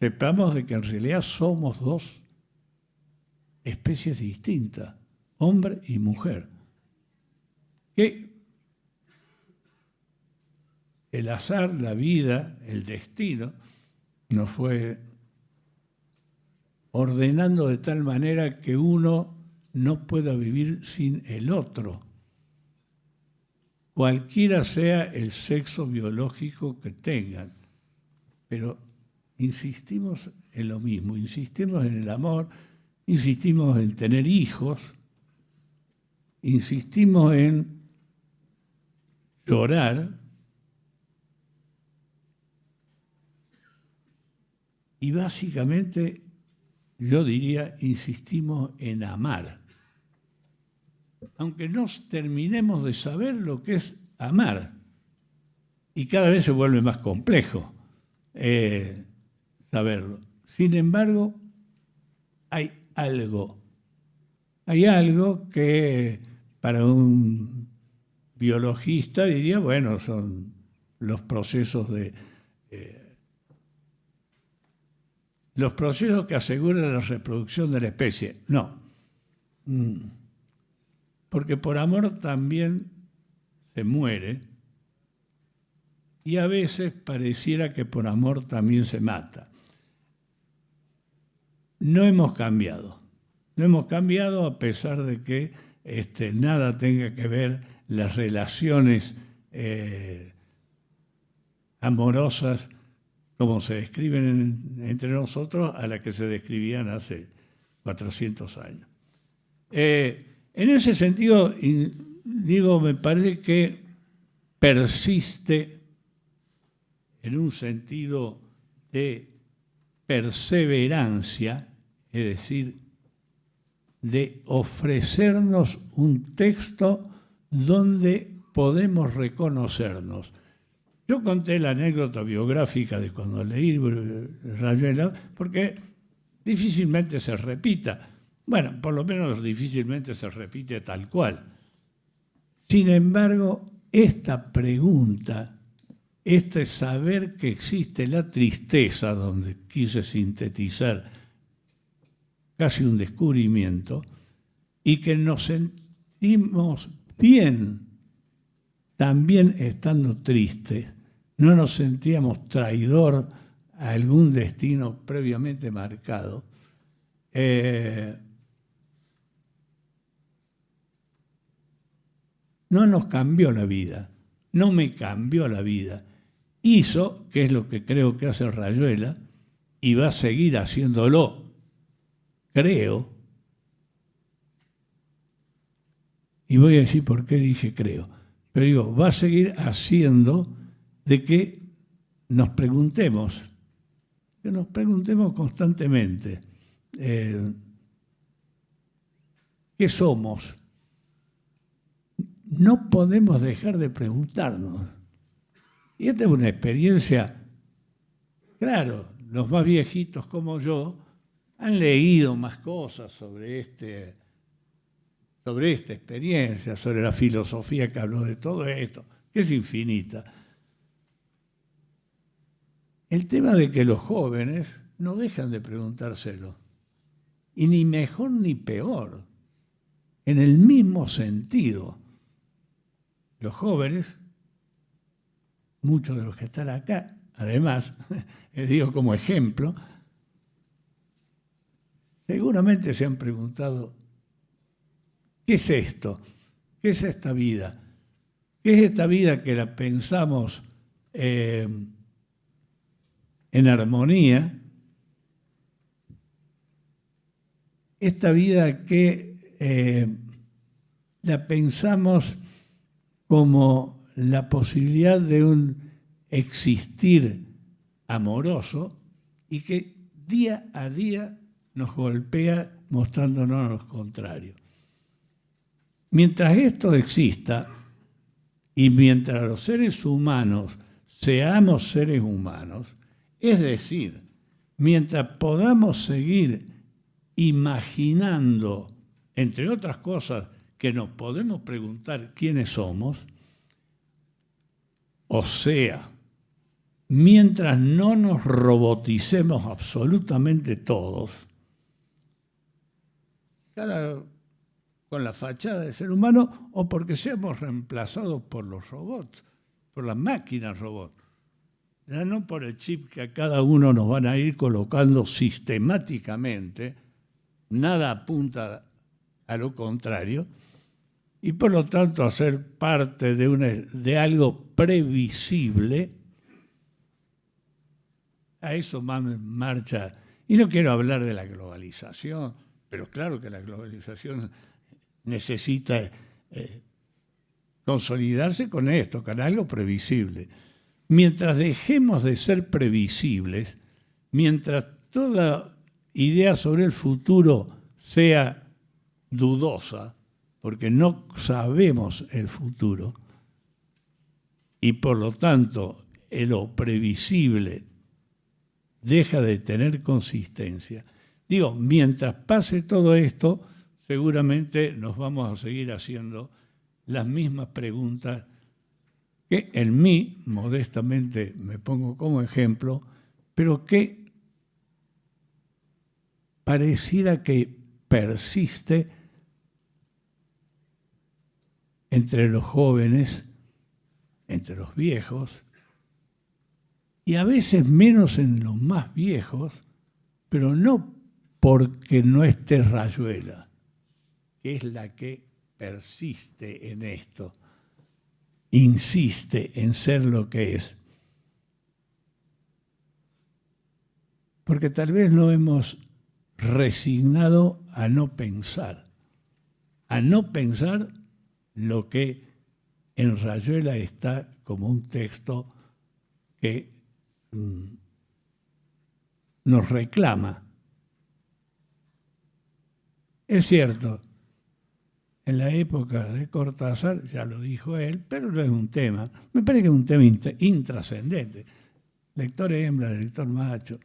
sepamos de que en realidad somos dos especies distintas, hombre y mujer, que el azar, la vida, el destino nos fue ordenando de tal manera que uno no pueda vivir sin el otro, cualquiera sea el sexo biológico que tengan. Pero insistimos en lo mismo, insistimos en el amor, insistimos en tener hijos, insistimos en llorar y básicamente yo diría insistimos en amar, aunque no terminemos de saber lo que es amar y cada vez se vuelve más complejo saberlo. Sin embargo, hay algo que para un biologista diría, bueno, son los procesos que aseguran la reproducción de la especie. No, porque por amor también se muere y a veces pareciera que por amor también se mata. No hemos cambiado a pesar de que nada tenga que ver las relaciones amorosas como se describen entre nosotros a las que se describían hace 400 años. En ese sentido, digo, me parece que persiste en un sentido de perseverancia, es decir, de ofrecernos un texto donde podemos reconocernos. Yo conté la anécdota biográfica de cuando leí Rayuela, porque difícilmente se repita. Bueno, por lo menos difícilmente se repite tal cual. Sin embargo, esta pregunta, este saber que existe la tristeza, donde quise sintetizar casi un descubrimiento, y que nos sentimos bien también estando tristes, no nos sentíamos traidor a algún destino previamente marcado. No nos cambió la vida, no me cambió la vida. Hizo, que es lo que creo que hace Rayuela, y va a seguir haciéndolo, creo, y voy a decir por qué dije creo, pero digo, va a seguir haciendo de que nos preguntemos constantemente, ¿qué somos? No podemos dejar de preguntarnos. Y esta es una experiencia, claro, los más viejitos como yo han leído más cosas sobre esta experiencia, sobre la filosofía que habló de todo esto, que es infinita. El tema de que los jóvenes no dejan de preguntárselo, y ni mejor ni peor, en el mismo sentido. Los jóvenes, muchos de los que están acá, además, les digo como ejemplo, seguramente se han preguntado ¿Qué es esto? ¿Qué es esta vida? ¿Qué es esta vida que la pensamos en armonía? Esta vida que la pensamos como la posibilidad de un existir amoroso y que día a día nos golpea mostrándonos lo contrario. Mientras esto exista y mientras los seres humanos seamos seres humanos, es decir, mientras podamos seguir imaginando, entre otras cosas, que nos podemos preguntar quiénes somos, o sea, mientras no nos roboticemos absolutamente todos, con la fachada de ser humano, o porque seamos reemplazados por los robots, por las máquinas robots, ya no por el chip que a cada uno nos van a ir colocando sistemáticamente, nada apunta a lo contrario, y por lo tanto a ser parte de algo previsible. A eso marcha. Y no quiero hablar de la globalización, pero claro que la globalización necesita consolidarse con esto, con algo previsible. Mientras dejemos de ser previsibles, mientras toda idea sobre el futuro sea dudosa, porque no sabemos el futuro, y por lo tanto lo previsible deja de tener consistencia. Digo, mientras pase todo esto, seguramente nos vamos a seguir haciendo las mismas preguntas que en mí, modestamente me pongo como ejemplo, pero que pareciera que persiste entre los jóvenes, entre los viejos, y a veces menos en los más viejos, pero no porque no esté Rayuela, que es la que persiste en esto, insiste en ser lo que es. Porque tal vez no hemos resignado a no pensar lo que en Rayuela está como un texto que nos reclama. Es cierto, en la época de Cortázar, ya lo dijo él, pero no es un tema, me parece que es un tema intrascendente. Lector hembra, lector macho,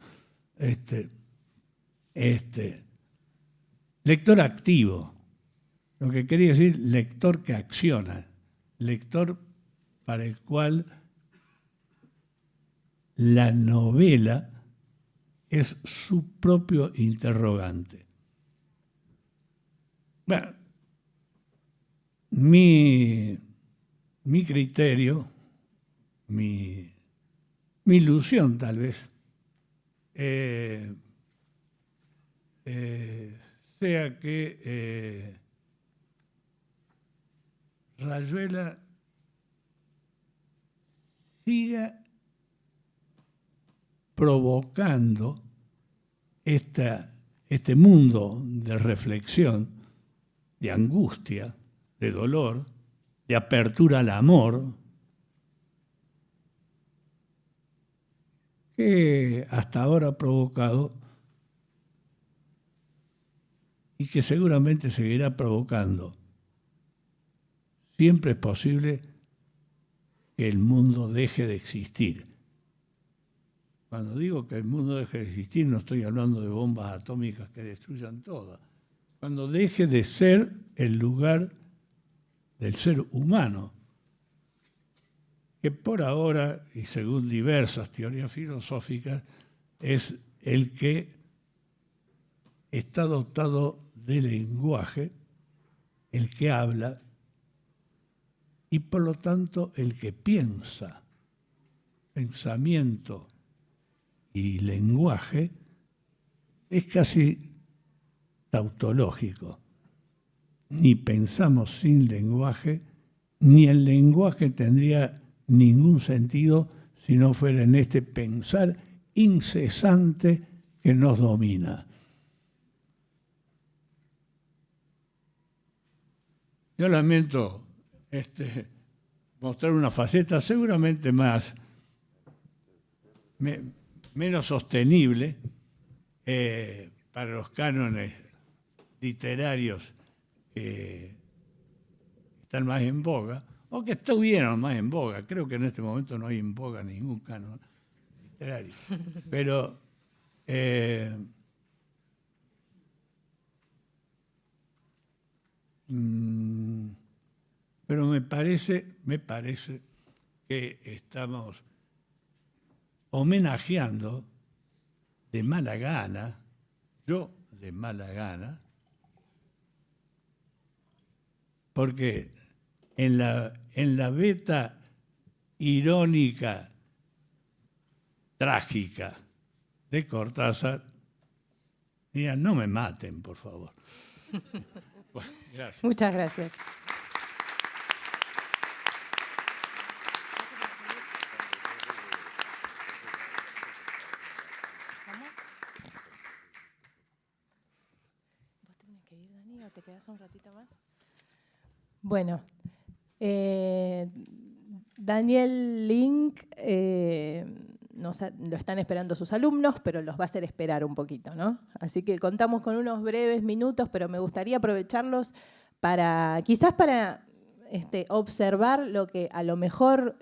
lector activo, lo que quería decir lector que acciona, lector para el cual la novela es su propio interrogante. Bueno, mi criterio, mi ilusión tal vez, sea que Rayuela siga provocando este mundo de reflexión, de angustia, de dolor, de apertura al amor, que hasta ahora ha provocado y que seguramente seguirá provocando. Siempre es posible que el mundo deje de existir. Cuando digo que el mundo deje de existir, no estoy hablando de bombas atómicas que destruyan todo. Cuando deje de ser el lugar del ser humano, que por ahora, y según diversas teorías filosóficas, es el que está dotado de lenguaje, el que habla, y por lo tanto el que piensa. Pensamiento y lenguaje es casi tautológico. ni pensamos sin lenguaje, ni el lenguaje tendría ningún sentido si no fuera en este pensar incesante que nos domina. Yo lamento mostrar una faceta seguramente menos sostenible para los cánones literarios que están más en boga, o que estuvieron más en boga. Creo que en este momento no hay en boga ningún canon literario. Pero me parece que estamos homenajeando de mala gana, yo de mala gana, porque en la beta irónica, trágica de Cortázar, mira, no me maten, por favor. Bueno, gracias. Muchas gracias. ¿Vos tenés que ir, Dani, o te quedás un ratito más? Bueno, Daniel Link lo están esperando sus alumnos, pero los va a hacer esperar un poquito, ¿no? Así que contamos con unos breves minutos, pero me gustaría aprovecharlos quizás para observar lo que a lo mejor,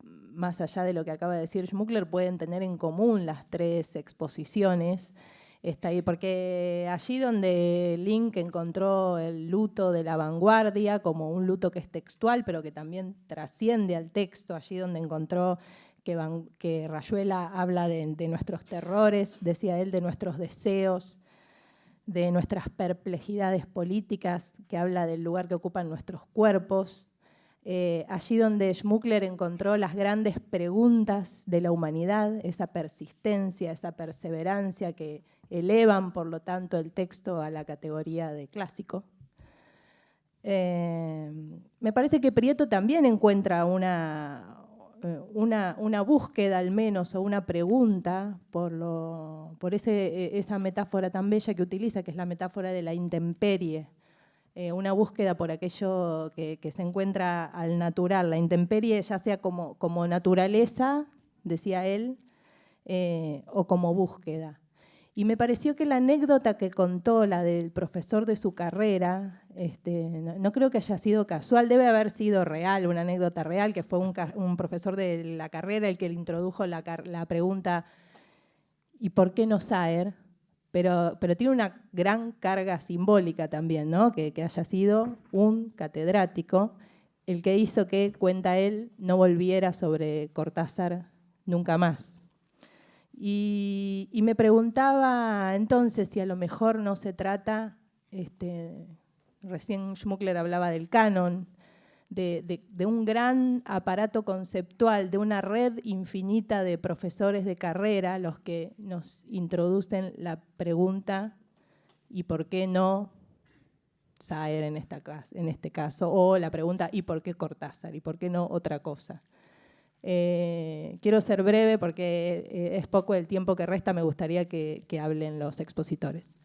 más allá de lo que acaba de decir Schmuckler, pueden tener en común las tres exposiciones. Está ahí, porque allí donde Link encontró el luto de la vanguardia como un luto que es textual, pero que también trasciende al texto, allí donde encontró que Rayuela habla de nuestros terrores, decía él, de nuestros deseos, de nuestras perplejidades políticas, que habla del lugar que ocupan nuestros cuerpos. Allí donde Schmuckler encontró las grandes preguntas de la humanidad, esa persistencia, esa perseverancia que elevan, por lo tanto, el texto a la categoría de clásico. Me parece que Prieto también encuentra una búsqueda, al menos, o una pregunta por esa metáfora tan bella que utiliza, que es la metáfora de la intemperie. Una búsqueda por aquello que se encuentra al natural, la intemperie, ya sea como naturaleza, decía él, o como búsqueda. Y me pareció que la anécdota que contó, la del profesor de su carrera, no creo que haya sido casual, debe haber sido real, una anécdota real, que fue un profesor de la carrera el que le introdujo la pregunta ¿y por qué no Saer? Pero tiene una gran carga simbólica también, ¿no? Que haya sido un catedrático el que hizo que, cuenta él, no volviera sobre Cortázar nunca más. Y me preguntaba entonces si a lo mejor no se trata, recién Schmuckler hablaba del canon, de un gran aparato conceptual, de una red infinita de profesores de carrera, los que nos introducen la pregunta ¿y por qué no Saer en este caso? O la pregunta ¿y por qué Cortázar? ¿Y por qué no otra cosa? Quiero ser breve porque es poco el tiempo que resta, me gustaría que hablen los expositores.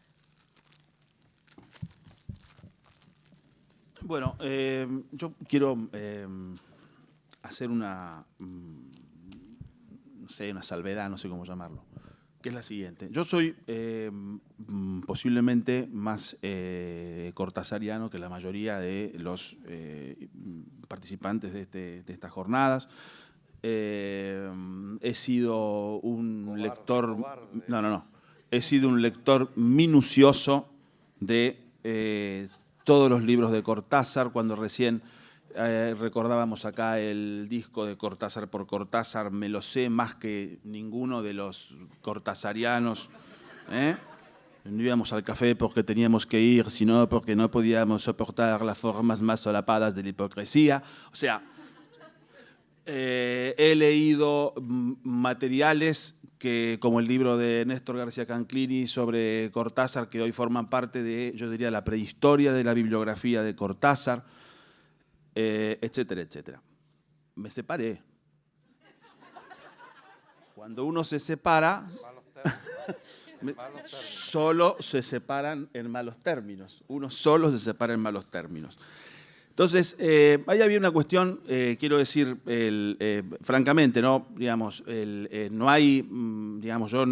Bueno, yo quiero hacer una salvedad, no sé cómo llamarlo, que es la siguiente. Yo soy posiblemente más cortasariano que la mayoría de los participantes de estas jornadas. He sido un lector... He sido un lector minucioso de todos los libros de Cortázar. Cuando recién recordábamos acá el disco de Cortázar por Cortázar, me lo sé más que ninguno de los cortasarianos. No íbamos al café porque teníamos que ir, sino porque no podíamos soportar las formas más solapadas de la hipocresía. O sea, he leído materiales que, como el libro de Néstor García Canclini sobre Cortázar, que hoy forman parte de, yo diría, la prehistoria de la bibliografía de Cortázar, etcétera, etcétera. Me separé. Cuando uno se separa, solo se separan en malos términos. Uno solo se separa en malos términos. Entonces, ahí había una cuestión, quiero decir, francamente, ¿no? Digamos, no hay, digamos, yo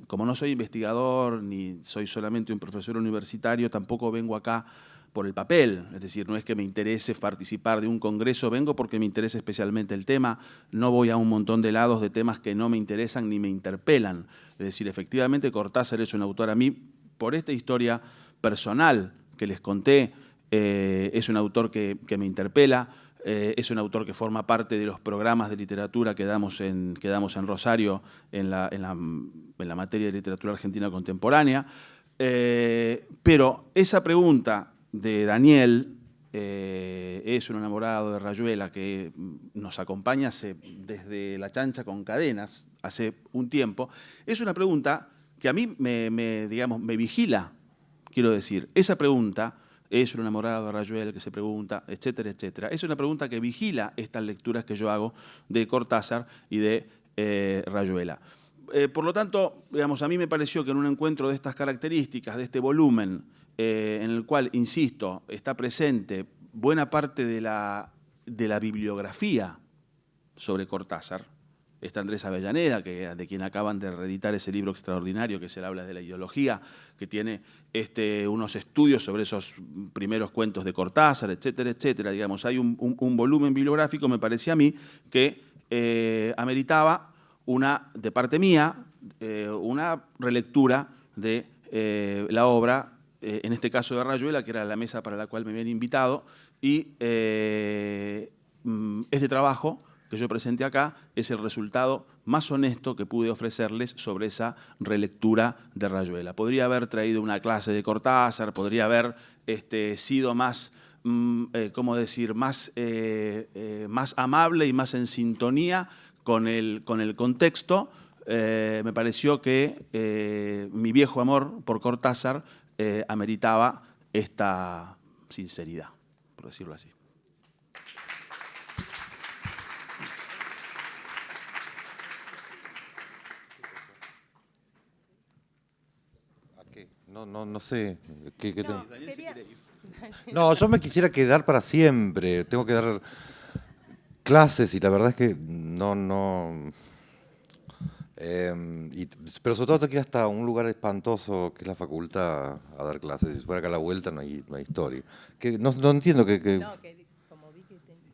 como no soy investigador ni soy solamente un profesor universitario, tampoco vengo acá por el papel, es decir, no es que me interese participar de un congreso, vengo porque me interesa especialmente el tema, no voy a un montón de lados de temas que no me interesan ni me interpelan. Es decir, efectivamente Cortázar es un autor a mí, por esta historia personal que les conté, es un autor que me interpela, es un autor que forma parte de los programas de literatura que damos en Rosario en la materia de literatura argentina contemporánea, pero esa pregunta de Daniel, es un enamorado de Rayuela que nos acompaña desde La Chancha con Cadenas, hace un tiempo, es una pregunta que a mí me vigila, quiero decir. Esa pregunta, es un enamorado de Rayuela que se pregunta, etcétera, etcétera, es una pregunta que vigila estas lecturas que yo hago de Cortázar y de Rayuela. Por lo tanto, digamos, a mí me pareció que en un encuentro de estas características, de este volumen, en el cual, insisto, está presente buena parte de la bibliografía sobre Cortázar. Está Andrés Avellaneda, de quien acaban de reeditar ese libro extraordinario que se habla de la ideología, que tiene unos estudios sobre esos primeros cuentos de Cortázar, etcétera, etcétera. Digamos, hay un volumen bibliográfico, me parecía a mí, que ameritaba de parte mía, una relectura de la obra, en este caso de Rayuela, que era la mesa para la cual me habían invitado, y este trabajo que yo presenté acá es el resultado más honesto que pude ofrecerles sobre esa relectura de Rayuela. Podría haber traído una clase de Cortázar, podría haber sido más, ¿cómo decir?, más amable y más en sintonía con el contexto. Me pareció que mi viejo amor por Cortázar ameritaba esta sinceridad, por decirlo así. No sé. No, yo me quisiera quedar para siempre. Tengo que dar clases y la verdad es que no. Pero sobre todo tengo que ir hasta un lugar espantoso que es la facultad a dar clases. Si fuera acá a la vuelta no hay historia. No entiendo que... No, como vi que tenés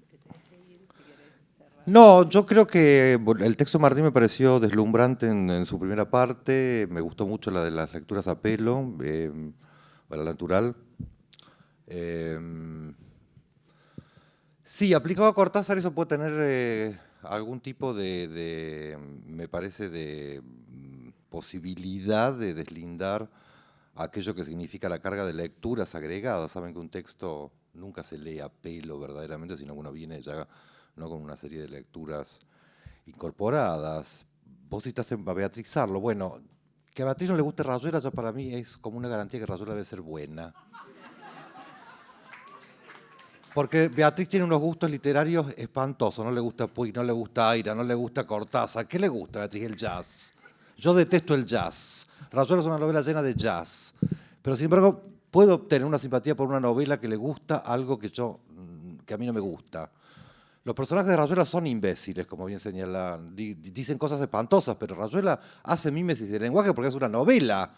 que ir, si querés cerrar. No, yo creo que el texto de Martín me pareció deslumbrante en su primera parte. Me gustó mucho la de las lecturas a pelo, a la natural. Sí, aplicado a Cortázar eso puede tener algún tipo me parece, de posibilidad de deslindar aquello que significa la carga de lecturas agregadas. Saben que un texto nunca se lee a pelo verdaderamente, sino que uno viene ya no con una serie de lecturas incorporadas. Vos citaste a Beatriz Arlo. Bueno, que a Beatriz no le guste Rayuela ya para mí es como una garantía que Rayuela debe ser buena. Porque Beatriz tiene unos gustos literarios espantosos. No le gusta Puig, no le gusta Aira, no le gusta Cortázar. ¿Qué le gusta a Beatriz? El jazz. Yo detesto el jazz. Rayuela es una novela llena de jazz. Pero sin embargo, puedo tener una simpatía por una novela que le gusta algo que a mí no me gusta. Los personajes de Rayuela son imbéciles, como bien señalan. Dicen cosas espantosas, pero Rayuela hace mímesis de lenguaje porque es una novela.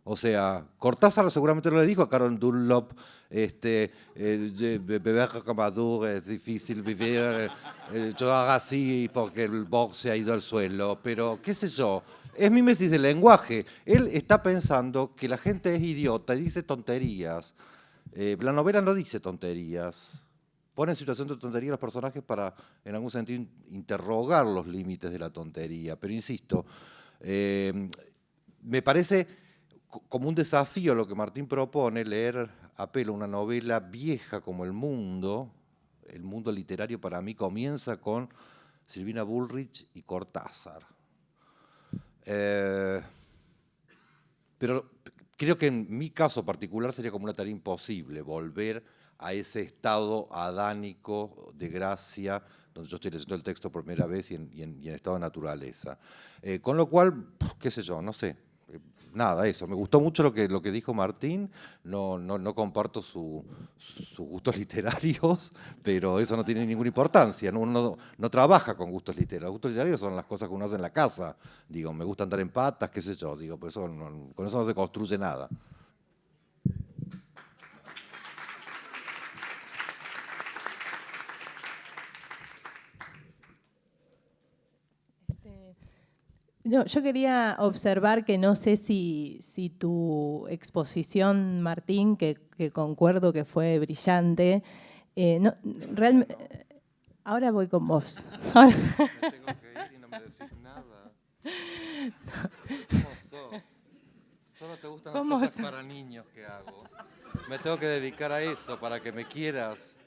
O sea, Cortázar seguramente no le dijo a Carol Dunlop, beber Camadur es difícil vivir, yo haga así porque el box se ha ido al suelo, pero qué sé yo, es mímesis de lenguaje. Él está pensando que la gente es idiota y dice tonterías. La novela no dice tonterías. Pone en situación de tontería a los personajes para, en algún sentido, interrogar los límites de la tontería. Pero insisto, me parece como un desafío lo que Martín propone, leer a pelo una novela vieja como El mundo literario para mí comienza con Silvina Bullrich y Cortázar. Pero creo que en mi caso particular sería como una tarea imposible volver a ese estado adánico de gracia, donde yo estoy leyendo el texto por primera vez y en estado de naturaleza. Con lo cual, qué sé yo, no sé. Nada, eso. Me gustó mucho lo que dijo Martín. No comparto sus gustos literarios, pero eso no tiene ninguna importancia. Uno no trabaja con gustos literarios. Los gustos literarios son las cosas que uno hace en la casa. Digo, me gusta andar en patas, qué sé yo. Digo, por eso con eso no se construye nada. No, yo quería observar que no sé si tu exposición, Martín, que concuerdo que fue brillante, ahora voy con vos. Ahora. Me tengo que ir y no me decís nada. ¿Cómo sos? Solo te gustan las cosas para niños que hago. Me tengo que dedicar a eso para que me quieras.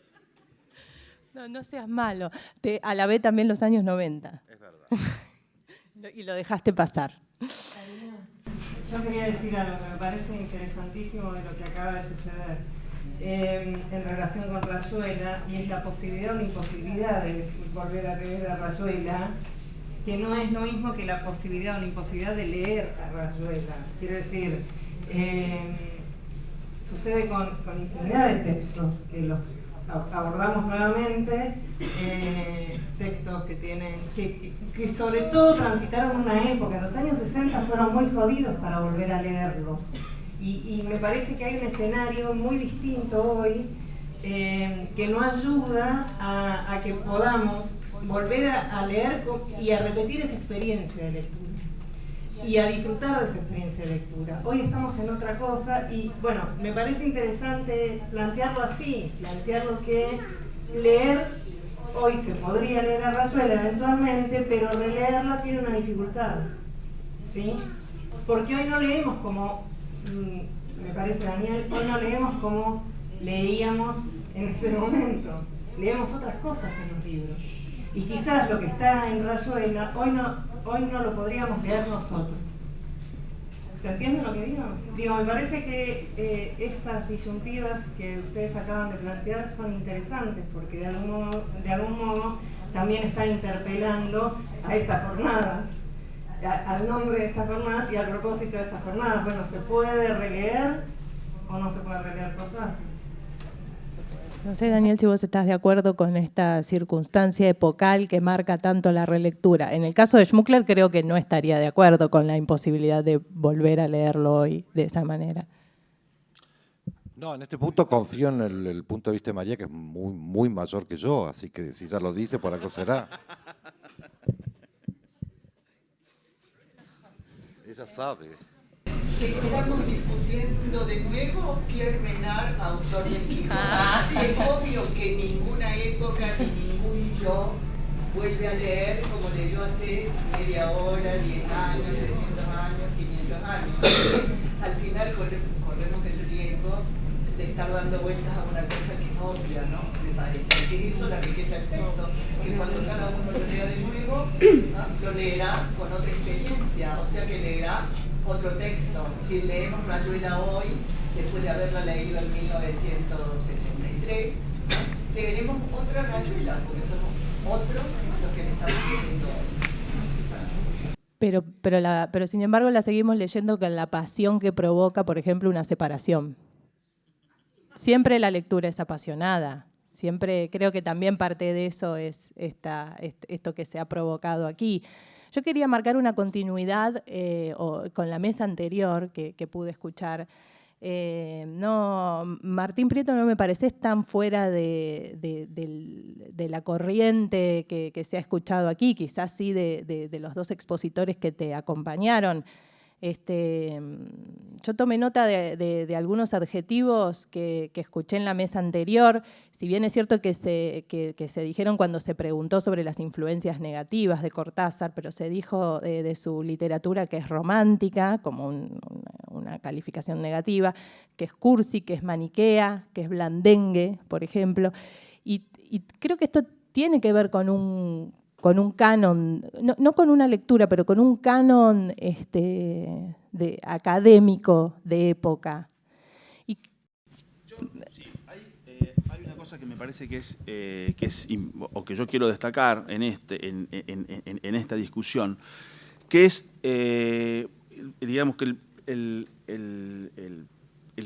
No seas malo. Te alabé también los años 90. Es verdad. Y lo dejaste pasar. Yo quería decir algo que me parece interesantísimo de lo que acaba de suceder en relación con Rayuela, y es la posibilidad o la imposibilidad de volver a leer a Rayuela, que no es lo mismo que la posibilidad o la imposibilidad de leer a Rayuela. Quiero decir, sucede con infinidad de textos que los abordamos nuevamente, textos que tienen que sobre todo transitaron una época. En los años 60 fueron muy jodidos para volver a leerlos, y me parece que hay un escenario muy distinto hoy que no ayuda a que podamos volver a leer y a repetir esa experiencia de lectura y a disfrutar de esa experiencia de lectura. Hoy estamos en otra cosa y, bueno, me parece interesante plantearlo así, plantearlo que leer, hoy se podría leer a Rayuela eventualmente, pero releerla tiene una dificultad, ¿sí? Porque hoy no leemos como, me parece, Daniel, hoy no leemos como leíamos en ese momento, leemos otras cosas en los libros. Y quizás lo que está en Rayuela, hoy no lo podríamos leer nosotros. ¿Se entiende lo que digo? Digo, me parece que estas disyuntivas que ustedes acaban de plantear son interesantes, porque de algún modo también están interpelando a estas jornadas, al nombre de estas jornadas y al propósito de estas jornadas. Bueno, ¿se puede releer o no se puede releer Cortázar? No sé, Daniel, si vos estás de acuerdo con esta circunstancia epocal que marca tanto la relectura. En el caso de Schmuckler creo que no estaría de acuerdo con la imposibilidad de volver a leerlo hoy de esa manera. No, en este punto confío en el punto de vista de María, que es muy, muy mayor que yo, así que si ya lo dice, por algo será. Ella sabe. Estamos discutiendo de nuevo Pierre Menard, autor del Quijote. Es obvio que ninguna época ni ningún yo vuelve a leer como leyó hace media hora, 10 años, 300 años, 500 años. Al final corremos el riesgo de estar dando vueltas a una cosa que es obvia, ¿no? Me parece. Que eso es la riqueza del texto, que cuando cada uno lo lea de nuevo, ¿no? Lo leerá con otra experiencia, o sea que leerá otro texto. Si leemos Rayuela hoy, después de haberla leído en 1963, leeremos otra Rayuela, porque somos otros los que le estamos leyendo hoy. Pero sin embargo la seguimos leyendo con la pasión que provoca, por ejemplo, una separación. Siempre la lectura es apasionada. Siempre creo que también parte de eso es esto que se ha provocado aquí. Yo quería marcar una continuidad con la mesa anterior que pude escuchar. Martín Prieto no me pareces tan fuera de la corriente que se ha escuchado aquí, quizás sí de los dos expositores que te acompañaron. Yo tomé nota de algunos adjetivos que escuché en la mesa anterior, si bien es cierto que se dijeron cuando se preguntó sobre las influencias negativas de Cortázar, pero se dijo de su literatura que es romántica, como una calificación negativa, que es cursi, que es maniquea, que es blandengue, por ejemplo. Y creo que esto tiene que ver con con un canon, no con una lectura, pero con un canon académico de época. Hay una cosa que me parece o que yo quiero destacar en esta discusión, que es, digamos que el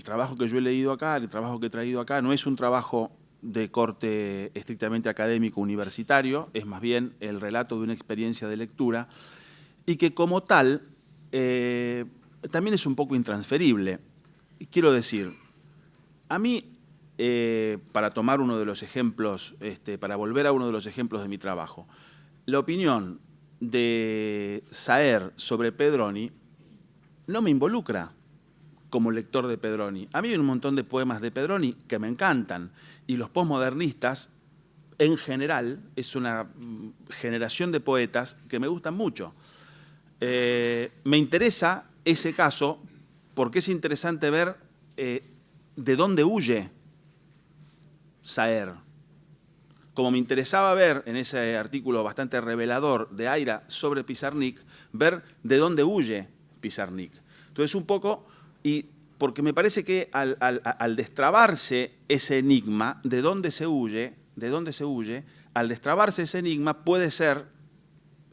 trabajo que yo he leído acá, el trabajo que he traído acá, no es un trabajo de corte estrictamente académico universitario, es más bien el relato de una experiencia de lectura, y que como tal también es un poco intransferible. Quiero decir, a mí, para tomar uno de los ejemplos, para volver a uno de los ejemplos de mi trabajo, la opinión de Saer sobre Pedroni no me involucra como lector de Pedroni. A mí hay un montón de poemas de Pedroni que me encantan, y los posmodernistas, en general, es una generación de poetas que me gustan mucho. Me interesa ese caso porque es interesante ver de dónde huye Saer. Como me interesaba ver en ese artículo bastante revelador de Aira sobre Pizarnik, ver de dónde huye Pizarnik. Entonces, un poco, y porque me parece que al destrabarse ese enigma, de dónde se huye, al destrabarse ese enigma puede ser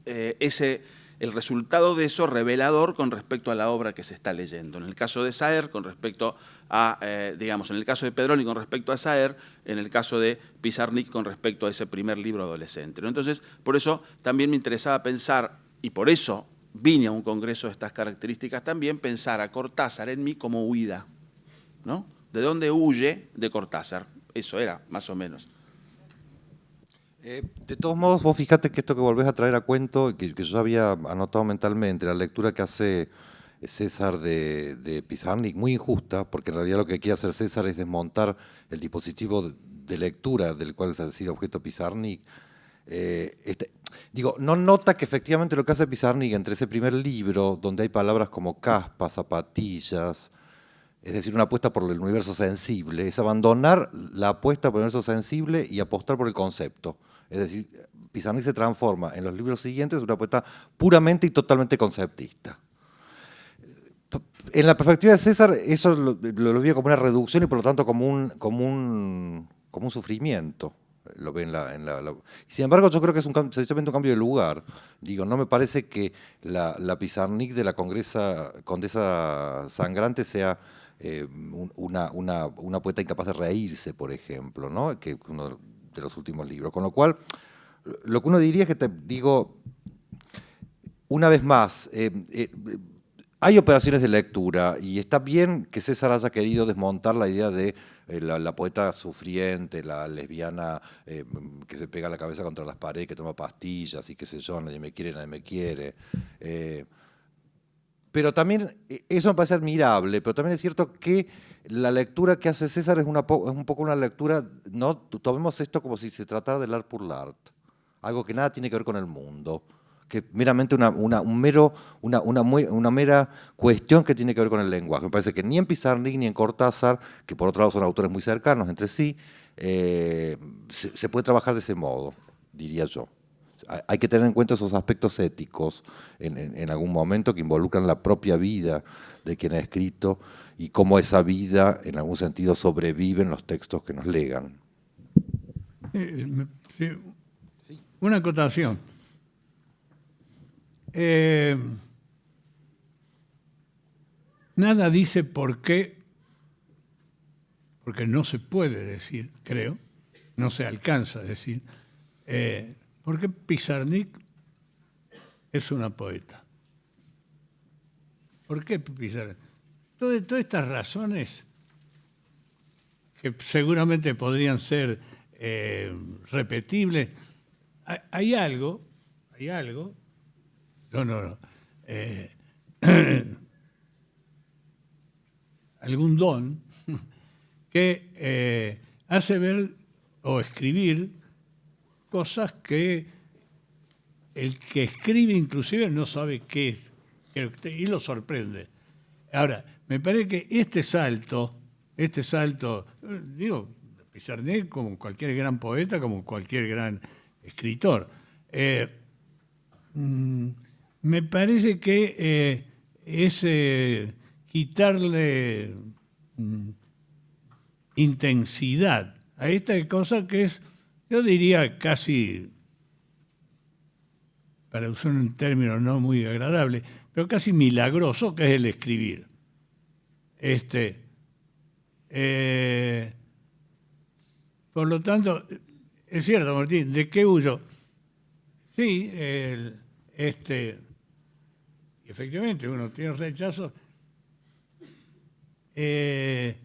el resultado de eso revelador con respecto a la obra que se está leyendo. En el caso de Saer, con respecto a, digamos, en el caso de Pedroni con respecto a Saer, en el caso de Pizarnik con respecto a ese primer libro adolescente, ¿no? Entonces, por eso también me interesaba pensar, y por eso vine a un congreso de estas características también, pensar a Cortázar en mí como huida, ¿no? ¿De dónde huye de Cortázar? Eso era, más o menos. De todos modos, vos fíjate que esto que volvés a traer a cuento, que yo ya había anotado mentalmente, la lectura que hace César de Pizarnik, muy injusta, porque en realidad lo que quiere hacer César es desmontar el dispositivo de lectura del cual se ha sido objeto Pizarnik. Digo, no nota que efectivamente lo que hace Pizarnik entre ese primer libro, donde hay palabras como caspa, zapatillas, es decir, una apuesta por el universo sensible, es abandonar la apuesta por el universo sensible y apostar por el concepto. Es decir, Pizarnik se transforma en los libros siguientes en una apuesta puramente y totalmente conceptista. En la perspectiva de César, eso lo vio como una reducción y por lo tanto como un sufrimiento. Lo ve Sin embargo, yo creo que es sencillamente un cambio de lugar. Digo, no me parece que la Pizarnik de la Condesa Sangrante sea una poeta incapaz de reírse, por ejemplo, ¿no? Que uno de los últimos libros. Con lo cual, lo que uno diría es que te digo, una vez más, hay operaciones de lectura y está bien que César haya querido desmontar la idea de la poeta sufriente, la lesbiana que se pega la cabeza contra las paredes, que toma pastillas y qué sé yo, nadie me quiere. Pero también, eso me parece admirable, pero también es cierto que la lectura que hace César es un poco una lectura, no tomemos esto como si se tratara de l'art pour l'art, algo que nada tiene que ver con el mundo, que es meramente una mera cuestión que tiene que ver con el lenguaje. Me parece que ni en Pizarnik ni en Cortázar, que por otro lado son autores muy cercanos entre sí, se puede trabajar de ese modo, diría yo. Hay que tener en cuenta esos aspectos éticos en algún momento que involucran la propia vida de quien ha escrito y cómo esa vida, en algún sentido, sobrevive en los textos que nos legan. Sí. Una acotación. Nada dice por qué, porque no se puede decir, creo, no se alcanza a decir, ¿por qué Pizarnik es una poeta? ¿Por qué Pizarnik? Todas estas razones que seguramente podrían ser repetibles, hay algo, algún don que hace ver o escribir cosas que el que escribe inclusive no sabe qué es, y lo sorprende. Ahora, me parece que este salto, digo, Pizarnik como cualquier gran poeta, como cualquier gran escritor, Me parece que es quitarle intensidad a esta cosa que es, yo diría casi, para usar un término no muy agradable, pero casi milagroso, que es el escribir. Por lo tanto, es cierto, Martín, ¿de qué huyo? Sí, efectivamente, uno tiene rechazos. ¿De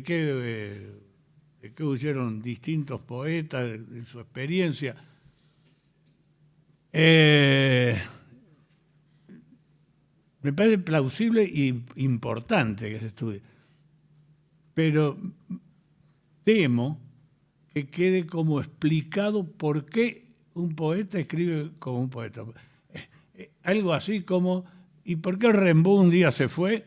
qué huyeron distintos poetas de su experiencia? Me parece plausible y importante que se estudie. Pero temo que quede como explicado por qué un poeta escribe como un poeta. Algo así como, ¿y por qué Rimbaud un día se fue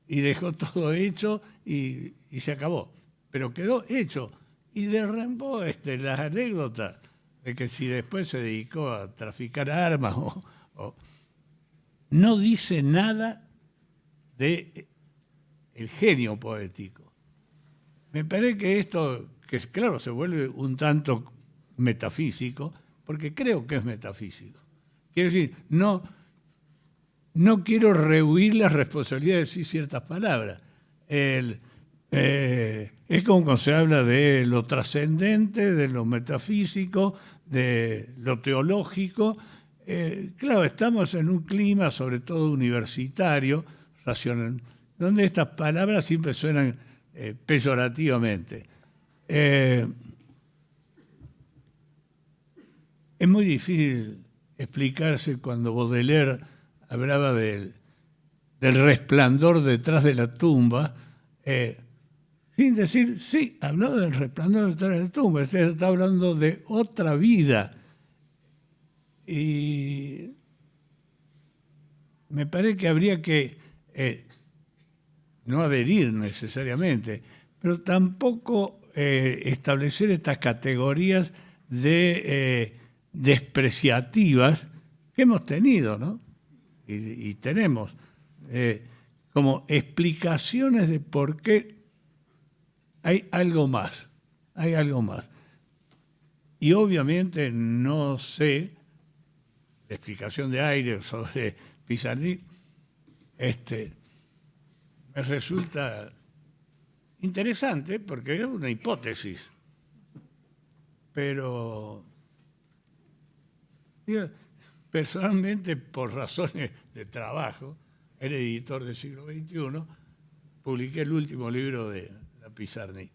y dejó todo hecho y se acabó? Pero quedó hecho. Y de Rimbaud las anécdotas de que si después se dedicó a traficar armas no dice nada de el genio poético. Me parece que esto, que claro, se vuelve un tanto metafísico, porque creo que es metafísico. Quiero decir, no quiero rehuir la responsabilidad de decir ciertas palabras. Es como cuando se habla de lo trascendente, de lo metafísico, de lo teológico. Claro, estamos en un clima, sobre todo universitario, racional, donde estas palabras siempre suenan peyorativamente. Es muy difícil explicarse cuando Baudelaire hablaba del resplandor detrás de la tumba, sin decir, sí, hablaba del resplandor detrás de la tumba, está hablando de otra vida. Y me parece que habría que no adherir necesariamente, pero tampoco establecer estas categorías de despreciativas que hemos tenido, ¿no? Y tenemos como explicaciones de por qué hay algo más, Y obviamente no sé la explicación de aire sobre Pizarnik, me resulta interesante porque es una hipótesis, pero yo, personalmente, por razones de trabajo, era editor del siglo XXI, publiqué el último libro de la Pizarnik.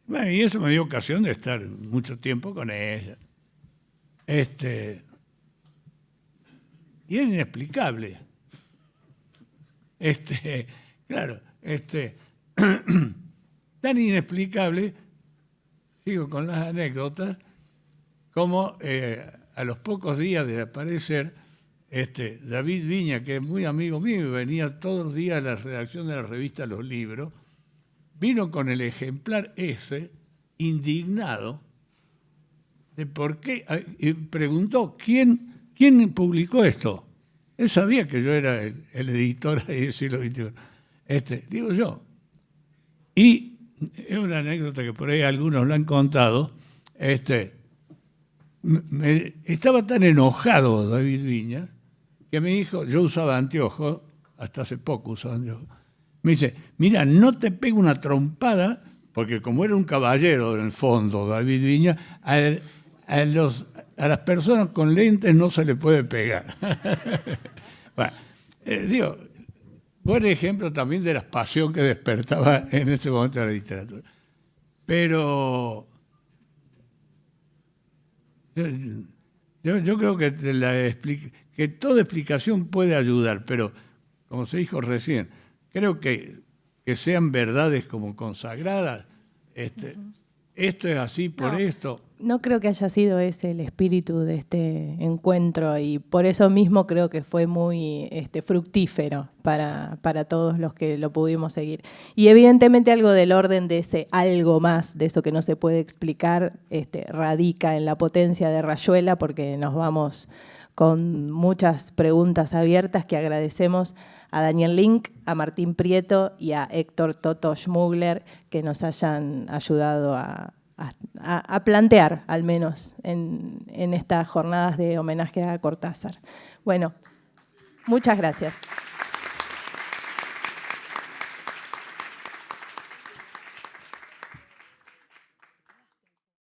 Bueno, y eso me dio ocasión de estar mucho tiempo con ella. Y es inexplicable. Claro, tan inexplicable, sigo con las anécdotas, como a los pocos días de aparecer, David Viña, que es muy amigo mío y venía todos los días a la redacción de la revista Los Libros, vino con el ejemplar ese, indignado, de por qué, y preguntó, ¿quién publicó esto? Él sabía que yo era el editor del siglo XXI. Digo yo. Y es una anécdota que por ahí algunos la han contado. Estaba tan enojado David Viñas que me dijo, yo usaba anteojos, hasta hace poco usaba anteojos. Me dice, mira, no te pego una trompada, porque como era un caballero en el fondo, David Viña, a las personas con lentes no se le puede pegar. Bueno, digo, buen ejemplo también de la pasión que despertaba en ese momento la literatura. Pero yo creo que toda explicación puede ayudar, pero como se dijo recién, creo que sean verdades como consagradas. Esto es así por esto. No creo que haya sido ese el espíritu de este encuentro y por eso mismo creo que fue muy fructífero para todos los que lo pudimos seguir. Y evidentemente algo del orden de ese algo más, de eso que no se puede explicar, radica en la potencia de Rayuela, porque nos vamos con muchas preguntas abiertas que agradecemos a Daniel Link, a Martín Prieto y a Héctor Toto Schmugler que nos hayan ayudado a plantear, al menos en estas jornadas de homenaje a Cortázar. Bueno, muchas gracias.